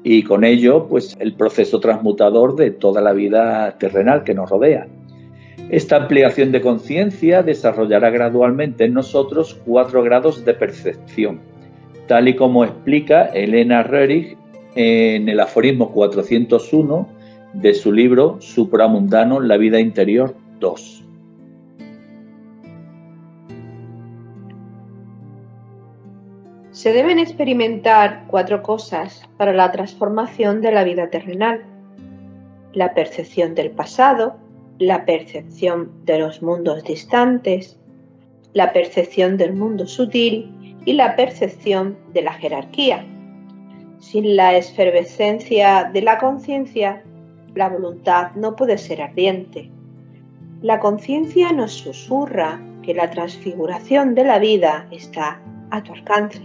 y con ello, pues, el proceso transmutador de toda la vida terrenal que nos rodea. Esta ampliación de conciencia desarrollará gradualmente en nosotros 4 grados de percepción, tal y como explica Elena Röhrig en el aforismo 401, de su libro Supramundano, la vida interior 2. Se deben experimentar 4 cosas para la transformación de la vida terrenal: la percepción del pasado, la percepción de los mundos distantes, la percepción del mundo sutil y la percepción de la jerarquía. Sin la efervescencia de la conciencia, la voluntad no puede ser ardiente. La conciencia nos susurra que la transfiguración de la vida está a tu alcance.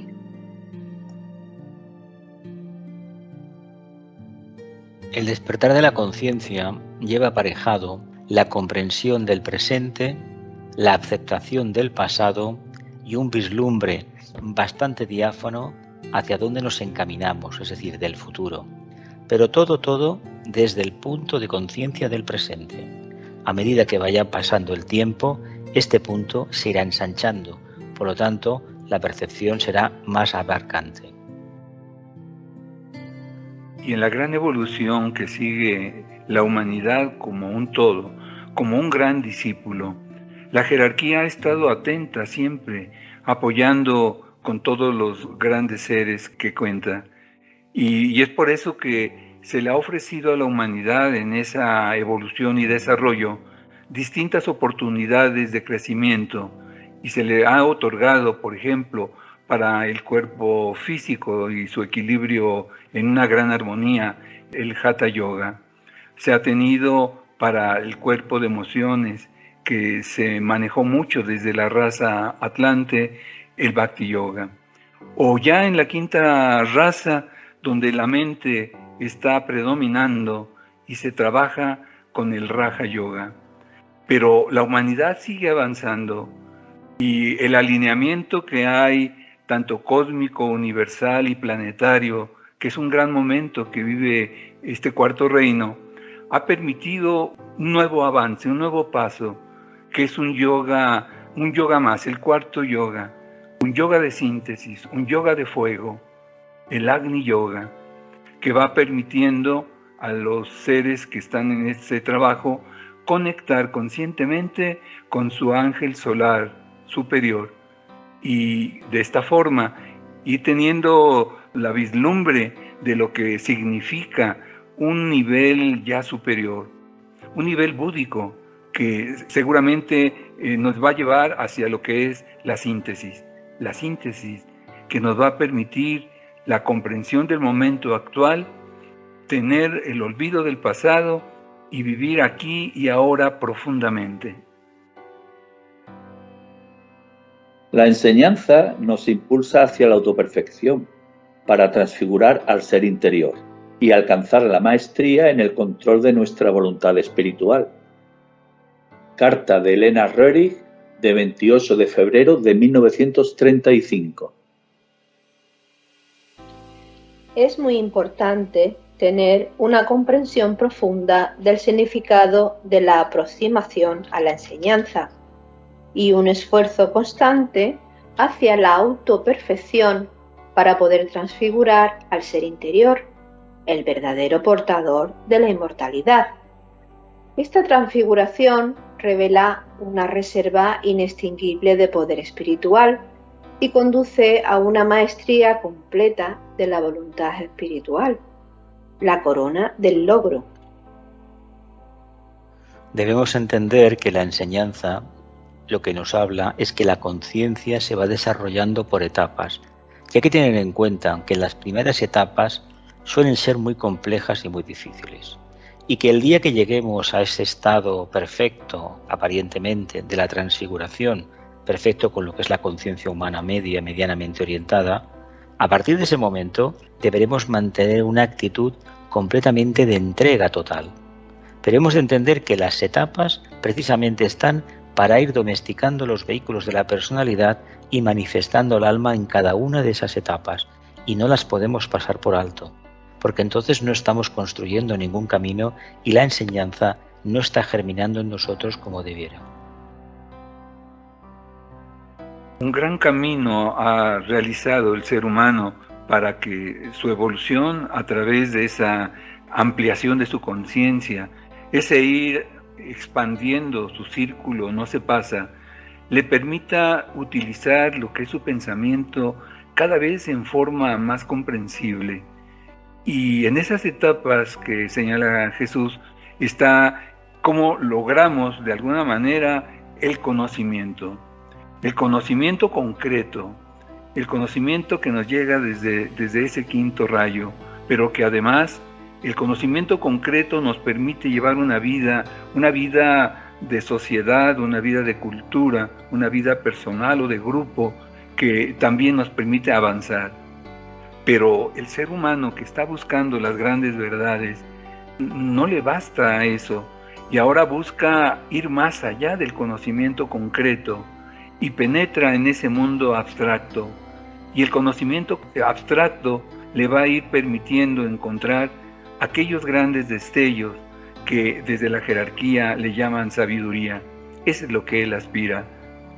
El despertar de la conciencia lleva aparejado la comprensión del presente, la aceptación del pasado y un vislumbre bastante diáfano hacia dónde nos encaminamos, es decir, del futuro. Pero todo desde el punto de conciencia del presente. A medida que vaya pasando el tiempo, este punto se irá ensanchando, por lo tanto, la percepción será más abarcante. Y en la gran evolución que sigue la humanidad como un todo, como un gran discípulo, la jerarquía ha estado atenta siempre, apoyando con todos los grandes seres que cuenta. Y es por eso que se le ha ofrecido a la humanidad en esa evolución y desarrollo distintas oportunidades de crecimiento, y se le ha otorgado, por ejemplo, para el cuerpo físico y su equilibrio en una gran armonía, el Hatha Yoga. Se ha tenido para el cuerpo de emociones, que se manejó mucho desde la raza Atlante, el Bhakti Yoga. O ya en la quinta raza, donde la mente está predominando y se trabaja con el Raja Yoga. Pero la humanidad sigue avanzando y el alineamiento que hay, tanto cósmico, universal y planetario, que es un gran momento que vive este cuarto reino, ha permitido un nuevo avance, un nuevo paso, que es un yoga más, el cuarto yoga, un yoga de síntesis, un yoga de fuego, el Agni Yoga, que va permitiendo a los seres que están en este trabajo conectar conscientemente con su ángel solar superior, y de esta forma ir teniendo la vislumbre de lo que significa un nivel ya superior, un nivel búdico que seguramente nos va a llevar hacia lo que es la síntesis que nos va a permitir la comprensión del momento actual, tener el olvido del pasado y vivir aquí y ahora profundamente. La enseñanza nos impulsa hacia la autoperfección para transfigurar al ser interior y alcanzar la maestría en el control de nuestra voluntad espiritual. Carta de Elena Röhrig, de 28 de febrero de 1935. Es muy importante tener una comprensión profunda del significado de la aproximación a la enseñanza y un esfuerzo constante hacia la autoperfección para poder transfigurar al ser interior, el verdadero portador de la inmortalidad. Esta transfiguración revela una reserva inextinguible de poder espiritual y conduce a una maestría completa de la voluntad espiritual, la corona del logro. Debemos entender que la enseñanza lo que nos habla es que la conciencia se va desarrollando por etapas, y hay que tener en cuenta que las primeras etapas suelen ser muy complejas y muy difíciles, y que el día que lleguemos a ese estado perfecto, aparentemente, de la transfiguración, perfecto con lo que es la conciencia humana media, medianamente orientada, a partir de ese momento deberemos mantener una actitud completamente de entrega total. Pero hemos de entender que las etapas precisamente están para ir domesticando los vehículos de la personalidad y manifestando el alma en cada una de esas etapas, y no las podemos pasar por alto, porque entonces no estamos construyendo ningún camino y la enseñanza no está germinando en nosotros como debiera. Un gran camino ha realizado el ser humano para que su evolución a través de esa ampliación de su conciencia, ese ir expandiendo su círculo, no se pasa, le permita utilizar lo que es su pensamiento cada vez en forma más comprensible. Y en esas etapas que señala Jesús está cómo logramos de alguna manera el conocimiento concreto, el conocimiento que nos llega desde ese quinto rayo, pero que además el conocimiento concreto nos permite llevar una vida de sociedad, una vida de cultura, una vida personal o de grupo que también nos permite avanzar. Pero el ser humano que está buscando las grandes verdades, no le basta eso, y ahora busca ir más allá del conocimiento concreto y penetra en ese mundo abstracto. Y el conocimiento abstracto le va a ir permitiendo encontrar aquellos grandes destellos que desde la jerarquía le llaman sabiduría. Eso es lo que él aspira.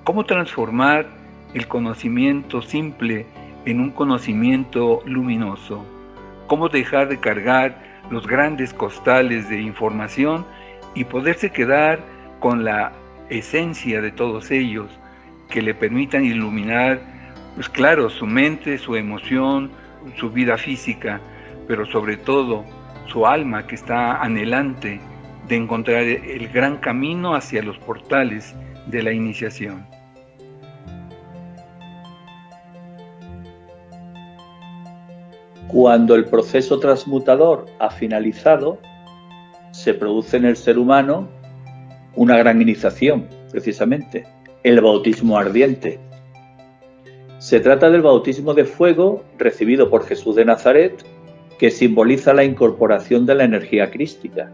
¿Cómo transformar el conocimiento simple en un conocimiento luminoso? ¿Cómo dejar de cargar los grandes costales de información y poderse quedar con la esencia de todos ellos que le permitan iluminar, pues claro, su mente, su emoción, su vida física, pero sobre todo su alma que está anhelante de encontrar el gran camino hacia los portales de la iniciación? Cuando el proceso transmutador ha finalizado, se produce en el ser humano una gran iniciación, precisamente, el bautismo ardiente. Se trata del bautismo de fuego recibido por Jesús de Nazaret, que simboliza la incorporación de la energía crística.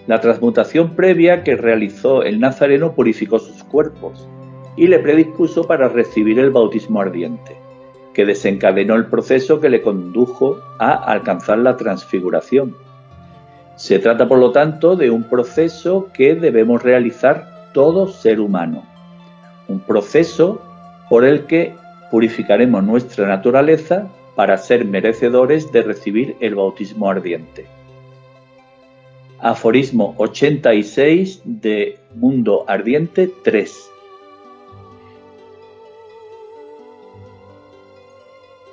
La transmutación previa que realizó el nazareno purificó sus cuerpos y le predispuso para recibir el bautismo ardiente, que desencadenó el proceso que le condujo a alcanzar la transfiguración. Se trata, por lo tanto, de un proceso que debemos realizar todo ser humano, un proceso por el que purificaremos nuestra naturaleza para ser merecedores de recibir el bautismo ardiente. Aforismo 86 de Mundo Ardiente 3.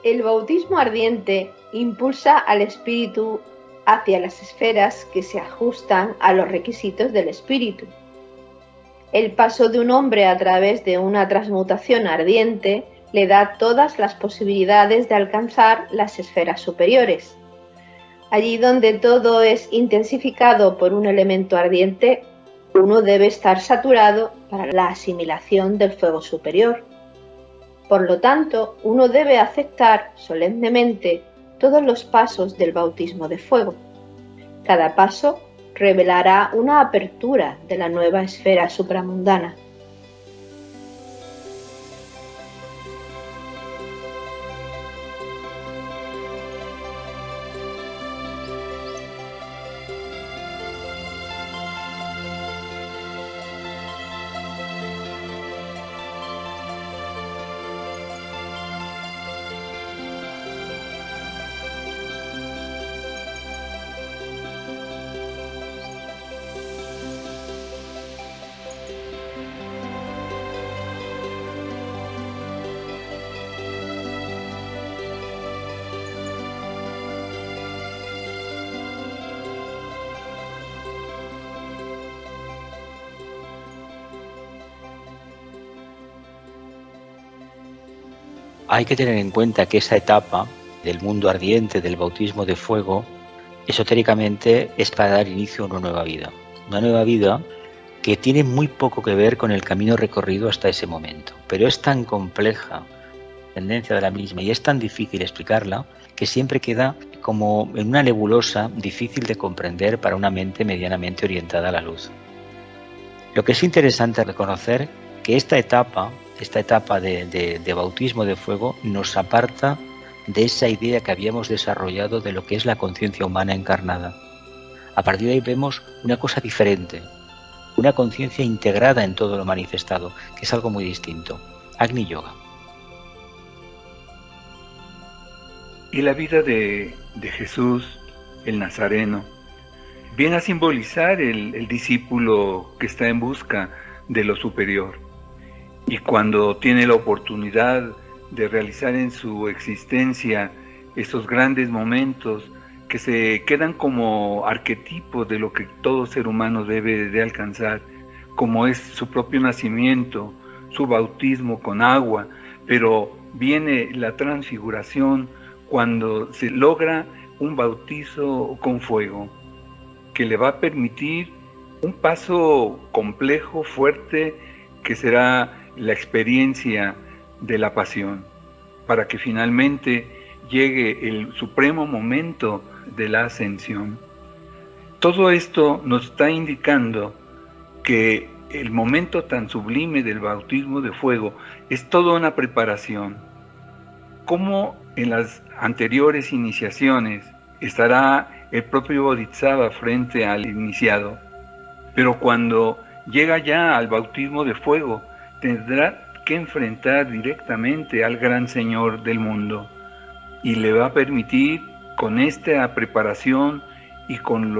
El bautismo ardiente impulsa al espíritu hacia las esferas que se ajustan a los requisitos del espíritu. El paso de un hombre a través de una transmutación ardiente le da todas las posibilidades de alcanzar las esferas superiores. Allí donde todo es intensificado por un elemento ardiente, uno debe estar saturado para la asimilación del fuego superior. Por lo tanto, uno debe aceptar solemnemente todos los pasos del bautismo de fuego. Cada paso revelará una apertura de la nueva esfera supramundana. Hay que tener en cuenta que esa etapa del mundo ardiente, del bautismo de fuego, esotéricamente es para dar inicio a una nueva vida que tiene muy poco que ver con el camino recorrido hasta ese momento, pero es tan compleja la tendencia de la misma y es tan difícil explicarla que siempre queda como en una nebulosa difícil de comprender para una mente medianamente orientada a la luz. Lo que es interesante reconocer que esta etapa de bautismo de fuego nos aparta de esa idea que habíamos desarrollado de lo que es la conciencia humana encarnada. A partir de ahí vemos una cosa diferente, una conciencia integrada en todo lo manifestado, que es algo muy distinto. Agni Yoga. Y la vida de Jesús el nazareno. Viene a simbolizar el discípulo que está en busca de lo superior. Y cuando tiene la oportunidad de realizar en su existencia esos grandes momentos que se quedan como arquetipos de lo que todo ser humano debe de alcanzar, como es su propio nacimiento, su bautismo con agua, pero viene la transfiguración cuando se logra un bautizo con fuego, que le va a permitir un paso complejo, fuerte, que será la experiencia de la pasión, para que finalmente llegue el supremo momento de la ascensión. Todo esto nos está indicando que el momento tan sublime del bautismo de fuego es toda una preparación. Como en las anteriores iniciaciones estará el propio Bodhisattva frente al iniciado, pero cuando llega ya al bautismo de fuego tendrá que enfrentar directamente al gran Señor del mundo, y le va a permitir, con esta preparación y con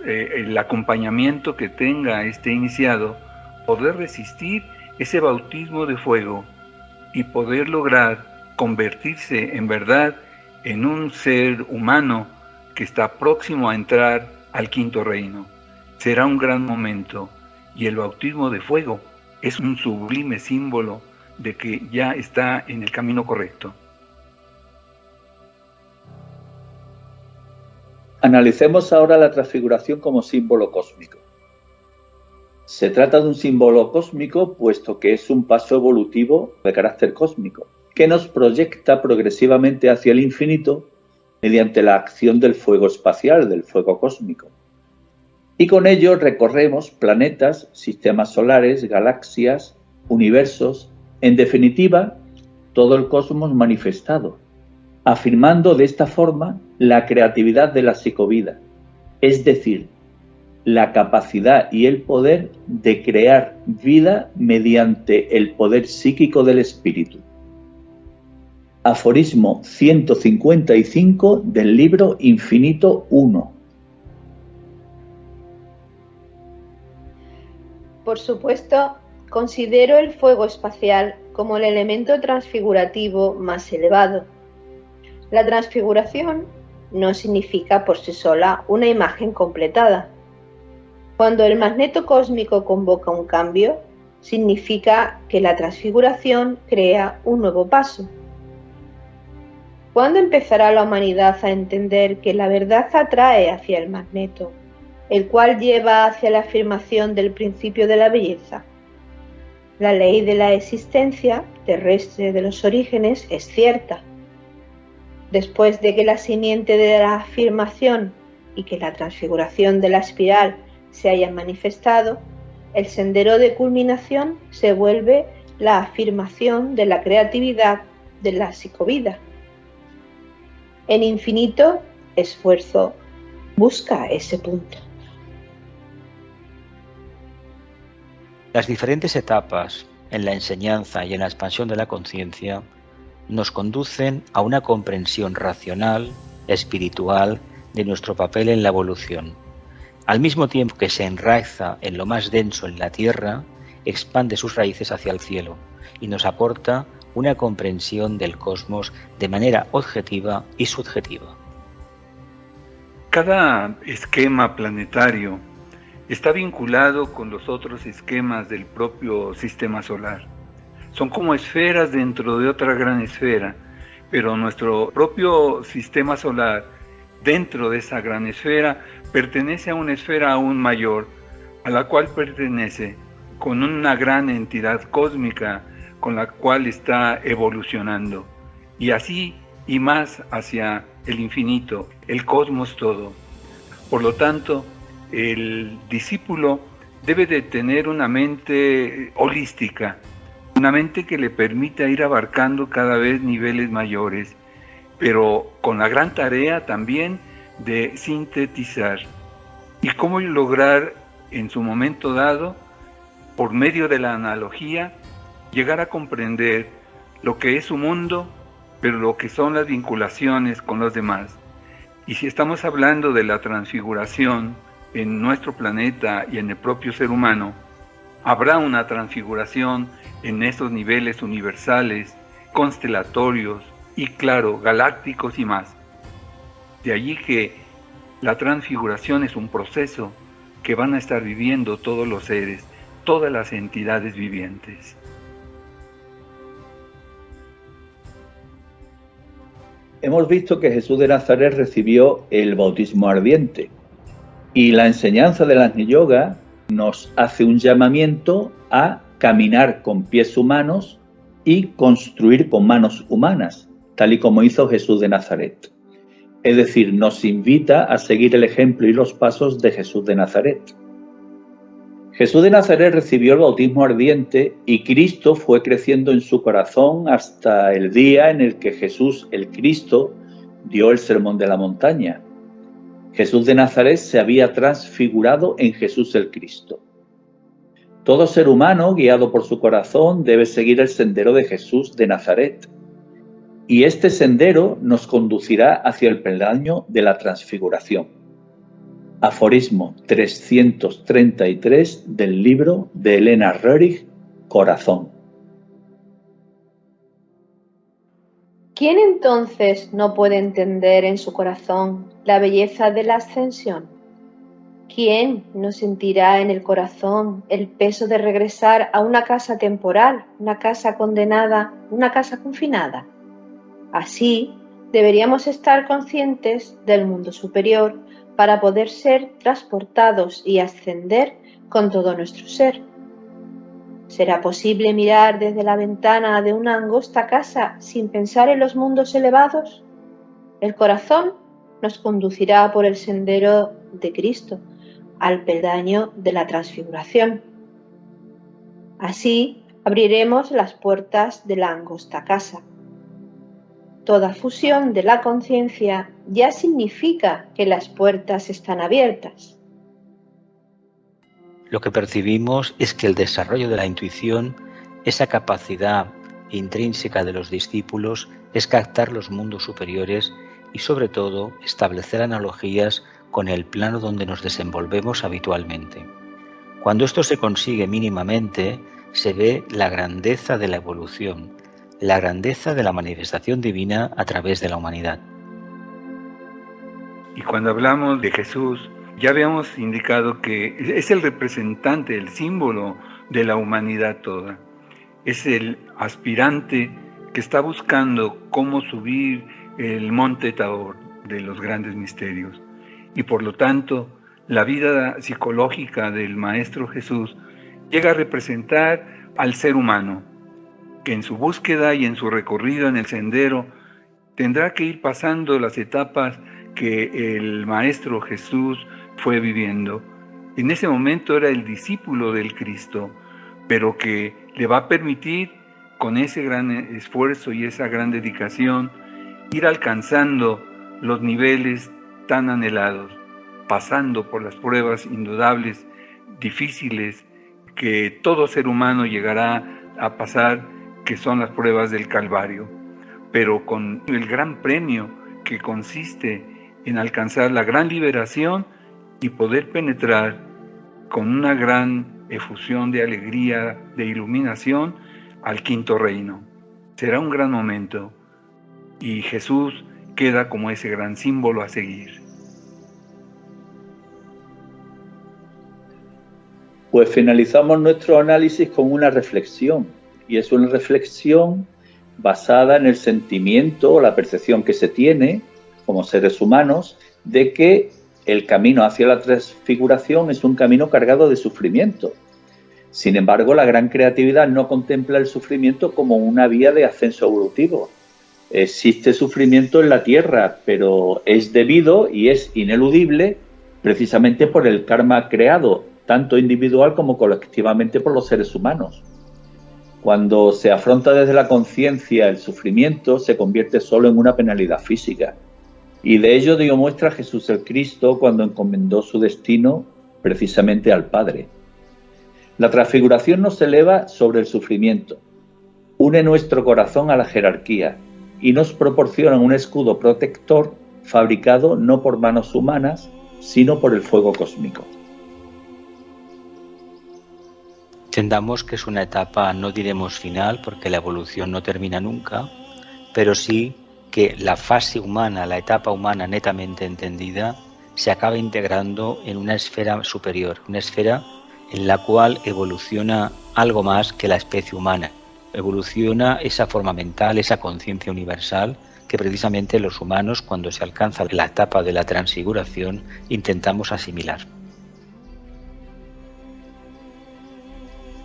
el acompañamiento que tenga este iniciado, poder resistir ese bautismo de fuego y poder lograr convertirse en verdad en un ser humano que está próximo a entrar al quinto reino. Será un gran momento, y el bautismo de fuego es un sublime símbolo de que ya está en el camino correcto. Analicemos ahora la transfiguración como símbolo cósmico. Se trata de un símbolo cósmico puesto que es un paso evolutivo de carácter cósmico, que nos proyecta progresivamente hacia el infinito mediante la acción del fuego espacial, del fuego cósmico. Y con ello recorremos planetas, sistemas solares, galaxias, universos, en definitiva, todo el cosmos manifestado, afirmando de esta forma la creatividad de la psicovida, es decir, la capacidad y el poder de crear vida mediante el poder psíquico del espíritu. Aforismo 155 del libro Infinito 1. Por supuesto, considero el fuego espacial como el elemento transfigurativo más elevado. La transfiguración no significa por sí sola una imagen completada. Cuando el magneto cósmico convoca un cambio, significa que la transfiguración crea un nuevo paso. ¿Cuándo empezará la humanidad a entender que la verdad atrae hacia el magneto, el cual lleva hacia la afirmación del principio de la belleza? La ley de la existencia terrestre de los orígenes es cierta. Después de que la simiente de la afirmación y que la transfiguración de la espiral se hayan manifestado, el sendero de culminación se vuelve la afirmación de la creatividad de la psicovida. En infinito esfuerzo busca ese punto. Las diferentes etapas en la enseñanza y en la expansión de la conciencia nos conducen a una comprensión racional, espiritual, de nuestro papel en la evolución. Al mismo tiempo que se enraiza en lo más denso en la tierra, expande sus raíces hacia el cielo y nos aporta una comprensión del cosmos de manera objetiva y subjetiva. Cada esquema planetario está vinculado con los otros esquemas del propio sistema solar. Son como esferas dentro de otra gran esfera, pero nuestro propio sistema solar, dentro de esa gran esfera, pertenece a una esfera aún mayor, a la cual pertenece con una gran entidad cósmica con la cual está evolucionando, y así y más hacia el infinito, el cosmos todo. Por lo tanto, el discípulo debe de tener una mente holística, una mente que le permita ir abarcando cada vez niveles mayores, pero con la gran tarea también de sintetizar. ¿Y cómo lograr en su momento dado, por medio de la analogía, llegar a comprender lo que es su mundo, pero lo que son las vinculaciones con los demás? Y si estamos hablando de la transfiguración en nuestro planeta y en el propio ser humano, habrá una transfiguración en estos niveles universales, constelatorios y, claro, galácticos y más. De allí que la transfiguración es un proceso que van a estar viviendo todos los seres, todas las entidades vivientes. Hemos visto que Jesús de Nazaret recibió el bautismo ardiente y la enseñanza del Agni Yoga nos hace un llamamiento a caminar con pies humanos y construir con manos humanas, tal y como hizo Jesús de Nazaret. Es decir, nos invita a seguir el ejemplo y los pasos de Jesús de Nazaret. Jesús de Nazaret recibió el bautismo ardiente y Cristo fue creciendo en su corazón hasta el día en el que Jesús, el Cristo, dio el sermón de la montaña. Jesús de Nazaret se había transfigurado en Jesús el Cristo. Todo ser humano, guiado por su corazón, debe seguir el sendero de Jesús de Nazaret. Y este sendero nos conducirá hacia el peldaño de la transfiguración. Aforismo 333 del libro de Elena Röhrig, Corazón. ¿Quién entonces no puede entender en su corazón la belleza de la ascensión? ¿Quién no sentirá en el corazón el peso de regresar a una casa temporal, una casa condenada, una casa confinada? Así, deberíamos estar conscientes del mundo superior para poder ser transportados y ascender con todo nuestro ser. ¿Será posible mirar desde la ventana de una angosta casa sin pensar en los mundos elevados? El corazón nos conducirá por el sendero de Cristo, al peldaño de la transfiguración. Así abriremos las puertas de la angosta casa. Toda fusión de la conciencia ya significa que las puertas están abiertas. Lo que percibimos es que el desarrollo de la intuición, esa capacidad intrínseca de los discípulos, es captar los mundos superiores y, sobre todo, establecer analogías con el plano donde nos desenvolvemos habitualmente. Cuando esto se consigue mínimamente, se ve la grandeza de la evolución, la grandeza de la manifestación divina a través de la humanidad. Y cuando hablamos de Jesús, ya habíamos indicado que es el representante, el símbolo de la humanidad toda. Es el aspirante que está buscando cómo subir el monte Tabor de los grandes misterios. Y por lo tanto, la vida psicológica del Maestro Jesús llega a representar al ser humano, que en su búsqueda y en su recorrido en el sendero tendrá que ir pasando las etapas que el Maestro Jesús fue viviendo. En ese momento era el discípulo del Cristo, pero que le va a permitir, con ese gran esfuerzo y esa gran dedicación, ir alcanzando los niveles tan anhelados, pasando por las pruebas indudables, difíciles, que todo ser humano llegará a pasar, que son las pruebas del Calvario, pero con el gran premio que consiste en alcanzar la gran liberación y poder penetrar con una gran efusión de alegría, de iluminación, al quinto reino. Será un gran momento y Jesús queda como ese gran símbolo a seguir. Pues finalizamos nuestro análisis con una reflexión, y es una reflexión basada en el sentimiento o la percepción que se tiene como seres humanos de que el camino hacia la transfiguración es un camino cargado de sufrimiento. Sin embargo, la gran creatividad no contempla el sufrimiento como una vía de ascenso evolutivo. Existe sufrimiento en la Tierra, pero es debido y es ineludible precisamente por el karma creado, tanto individual como colectivamente por los seres humanos. Cuando se afronta desde la conciencia el sufrimiento, se convierte solo en una penalidad física. Y de ello dio muestra Jesús el Cristo cuando encomendó su destino precisamente al Padre. La transfiguración nos eleva sobre el sufrimiento, une nuestro corazón a la jerarquía y nos proporciona un escudo protector fabricado no por manos humanas, sino por el fuego cósmico. Entendamos que es una etapa, no diremos final, porque la evolución no termina nunca, pero sí que la fase humana, la etapa humana netamente entendida, se acaba integrando en una esfera superior, una esfera en la cual evoluciona algo más que la especie humana. Evoluciona esa forma mental, esa conciencia universal que precisamente los humanos, cuando se alcanza la etapa de la transfiguración, intentamos asimilar.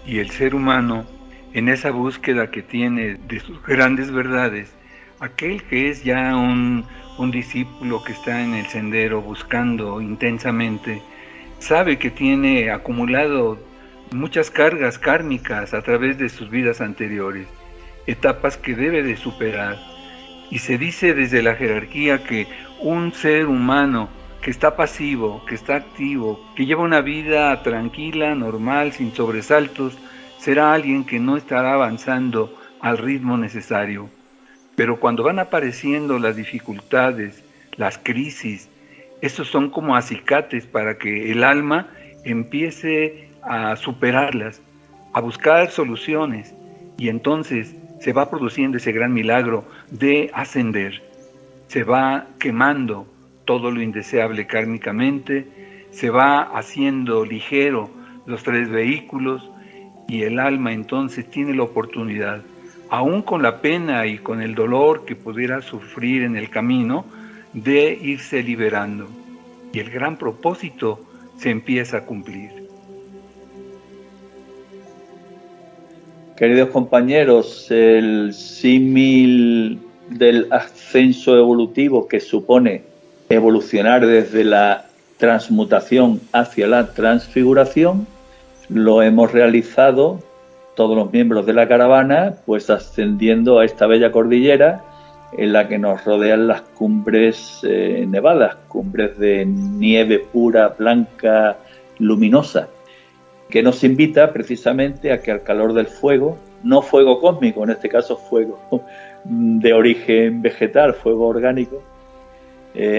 Y el ser humano, en esa búsqueda que tiene de sus grandes verdades, aquel que es ya un discípulo que está en el sendero buscando intensamente, sabe que tiene acumulado muchas cargas kármicas a través de sus vidas anteriores, etapas que debe de superar. Y se dice desde la jerarquía que un ser humano que está pasivo, que está activo, que lleva una vida tranquila, normal, sin sobresaltos, será alguien que no estará avanzando al ritmo necesario. Pero cuando van apareciendo las dificultades, las crisis, estos son como acicates para que el alma empiece a superarlas, a buscar soluciones, y entonces se va produciendo ese gran milagro de ascender. Se va quemando todo lo indeseable kármicamente, se va haciendo ligero los 3 vehículos, y el alma entonces tiene la oportunidad, aún con la pena y con el dolor que pudiera sufrir en el camino, de irse liberando. Y el gran propósito se empieza a cumplir. Queridos compañeros, el símil del ascenso evolutivo que supone evolucionar desde la transmutación hacia la transfiguración, lo hemos realizado todos los miembros de la caravana, pues ascendiendo a esta bella cordillera en la que nos rodean las cumbres nevadas, cumbres de nieve pura, blanca, luminosa, que nos invita precisamente a que al calor del fuego, no fuego cósmico, en este caso fuego de origen vegetal, fuego orgánico,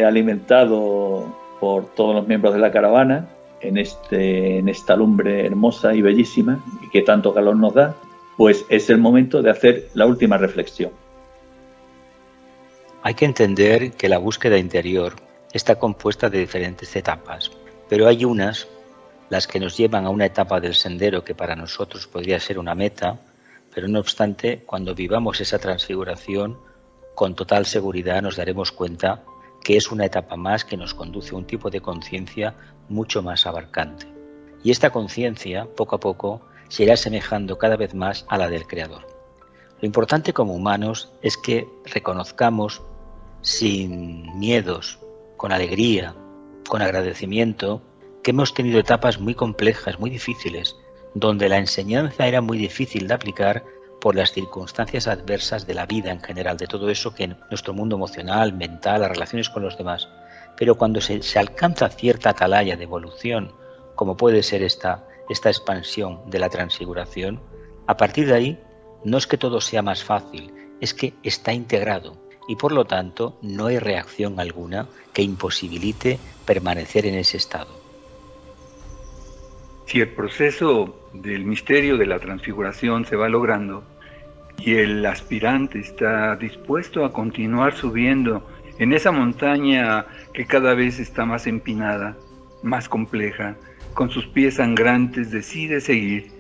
alimentado por todos los miembros de la caravana, en esta lumbre hermosa y bellísima y que tanto calor nos da, pues es el momento de hacer la última reflexión. Hay que entender que la búsqueda interior está compuesta de diferentes etapas, pero hay unas, las que nos llevan a una etapa del sendero que para nosotros podría ser una meta, pero no obstante, cuando vivamos esa transfiguración, con total seguridad nos daremos cuenta que es una etapa más que nos conduce a un tipo de conciencia mucho más abarcante. Y esta conciencia, poco a poco, se irá asemejando cada vez más a la del Creador. Lo importante como humanos es que reconozcamos sin miedos, con alegría, con agradecimiento, que hemos tenido etapas muy complejas, muy difíciles, donde la enseñanza era muy difícil de aplicar por las circunstancias adversas de la vida en general, de todo eso que en nuestro mundo emocional, mental, las relaciones con los demás. Pero cuando se alcanza cierta atalaya de evolución, como puede ser esta expansión de la transfiguración, a partir de ahí no es que todo sea más fácil, es que está integrado y por lo tanto no hay reacción alguna que imposibilite permanecer en ese estado. Si el proceso del misterio de la transfiguración se va logrando y el aspirante está dispuesto a continuar subiendo en esa montaña que cada vez está más empinada, más compleja, con sus pies sangrantes decide seguir,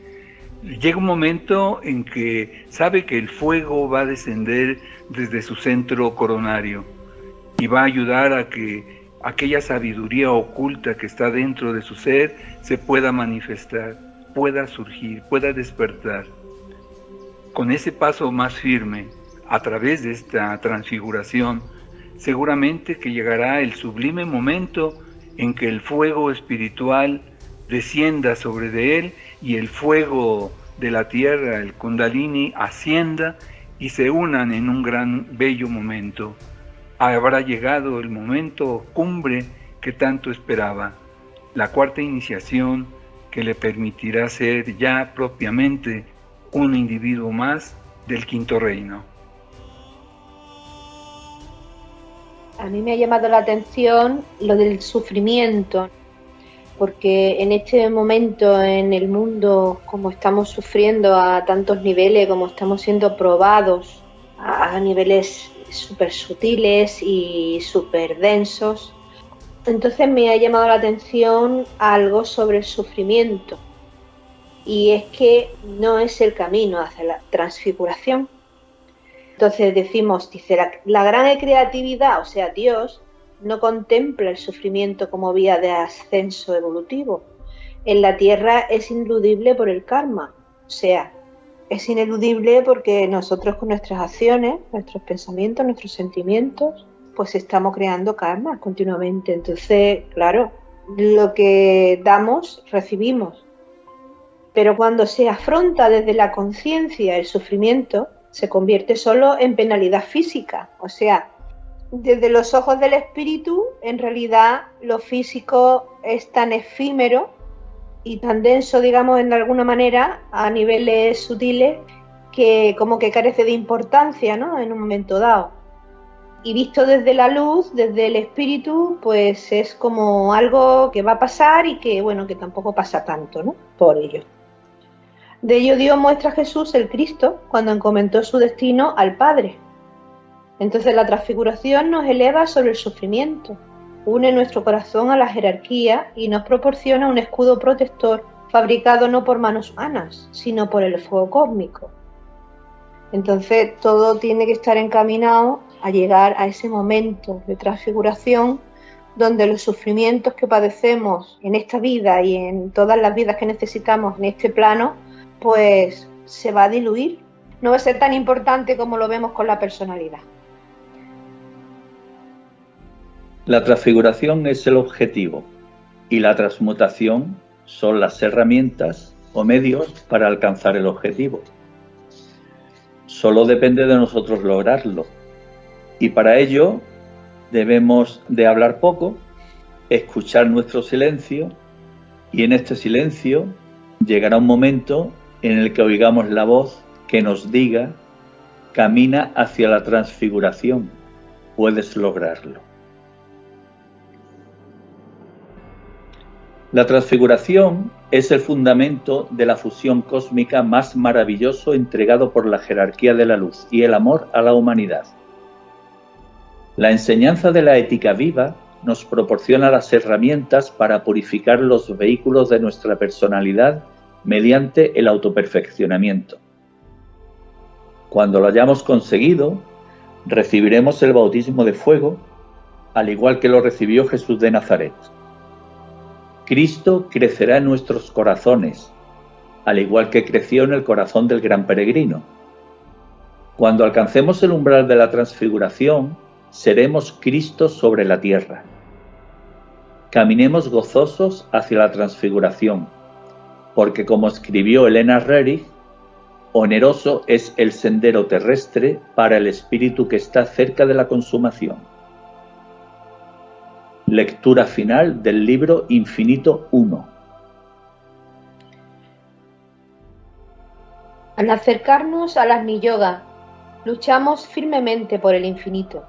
llega un momento en que sabe que el fuego va a descender desde su centro coronario y va a ayudar a que aquella sabiduría oculta que está dentro de su ser se pueda manifestar, pueda surgir, pueda despertar. Con ese paso más firme, a través de esta transfiguración, seguramente que llegará el sublime momento en que el fuego espiritual descienda sobre de él y el fuego de la tierra, el Kundalini, ascienda y se unan en un gran bello momento. Habrá llegado el momento cumbre que tanto esperaba, la cuarta iniciación que le permitirá ser ya propiamente un individuo más del quinto reino. A mí me ha llamado la atención lo del sufrimiento, porque en este momento en el mundo, como estamos sufriendo a tantos niveles, como estamos siendo probados a niveles súper sutiles y súper densos, entonces me ha llamado la atención algo sobre el sufrimiento, y es que no es el camino hacia la transfiguración. Entonces dice, la gran creatividad, o sea, Dios, no contempla el sufrimiento como vía de ascenso evolutivo. En la Tierra es ineludible por el karma, o sea, es ineludible porque nosotros con nuestras acciones, nuestros pensamientos, nuestros sentimientos, pues estamos creando karma continuamente. Entonces, claro, lo que damos, recibimos. Pero cuando se afronta desde la conciencia el sufrimiento, se convierte solo en penalidad física. O sea, desde los ojos del espíritu, en realidad lo físico es tan efímero y tan denso, digamos, en alguna manera, a niveles sutiles, que como que carece de importancia, ¿no?, en un momento dado. Y visto desde la luz, desde el espíritu, pues es como algo que va a pasar y que, bueno, que tampoco pasa tanto, ¿no?, por ello. De ello dio muestra Jesús, el Cristo, cuando encomendó su destino al Padre. Entonces la transfiguración nos eleva sobre el sufrimiento, une nuestro corazón a la jerarquía y nos proporciona un escudo protector fabricado no por manos humanas, sino por el fuego cósmico. Entonces todo tiene que estar encaminado a llegar a ese momento de transfiguración donde los sufrimientos que padecemos en esta vida y en todas las vidas que necesitamos en este plano, pues se va a diluir. No va a ser tan importante como lo vemos con la personalidad. La transfiguración es el objetivo y la transmutación son las herramientas o medios para alcanzar el objetivo. Solo depende de nosotros lograrlo, y para ello debemos de hablar poco, escuchar nuestro silencio, y en este silencio llegará un momento en el que oigamos la voz que nos diga: camina hacia la transfiguración, puedes lograrlo. La transfiguración es el fundamento de la fusión cósmica más maravilloso entregado por la jerarquía de la luz y el amor a la humanidad. La enseñanza de la ética viva nos proporciona las herramientas para purificar los vehículos de nuestra personalidad mediante el autoperfeccionamiento. Cuando lo hayamos conseguido, recibiremos el bautismo de fuego, al igual que lo recibió Jesús de Nazaret. Cristo crecerá en nuestros corazones, al igual que creció en el corazón del gran peregrino. Cuando alcancemos el umbral de la transfiguración, seremos Cristo sobre la tierra. Caminemos gozosos hacia la transfiguración, porque como escribió Elena Rerich, oneroso es el sendero terrestre para el espíritu que está cerca de la consumación. Lectura final del libro Infinito 1. Al acercarnos al Agni Yoga, luchamos firmemente por el infinito.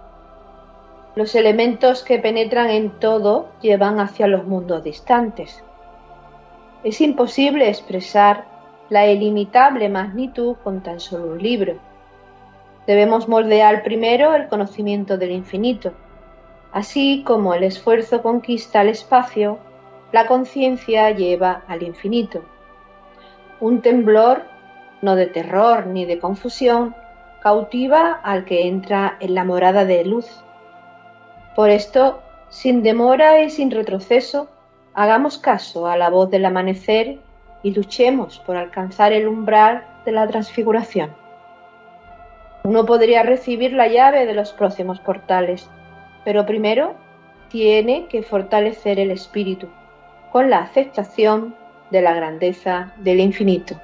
Los elementos que penetran en todo llevan hacia los mundos distantes. Es imposible expresar la ilimitable magnitud con tan solo un libro. Debemos moldear primero el conocimiento del infinito. Así como el esfuerzo conquista el espacio, la conciencia lleva al infinito. Un temblor, no de terror ni de confusión, cautiva al que entra en la morada de luz. Por esto, sin demora y sin retroceso, hagamos caso a la voz del amanecer y luchemos por alcanzar el umbral de la transfiguración. Uno podría recibir la llave de los próximos portales, pero primero tiene que fortalecer el espíritu con la aceptación de la grandeza del infinito.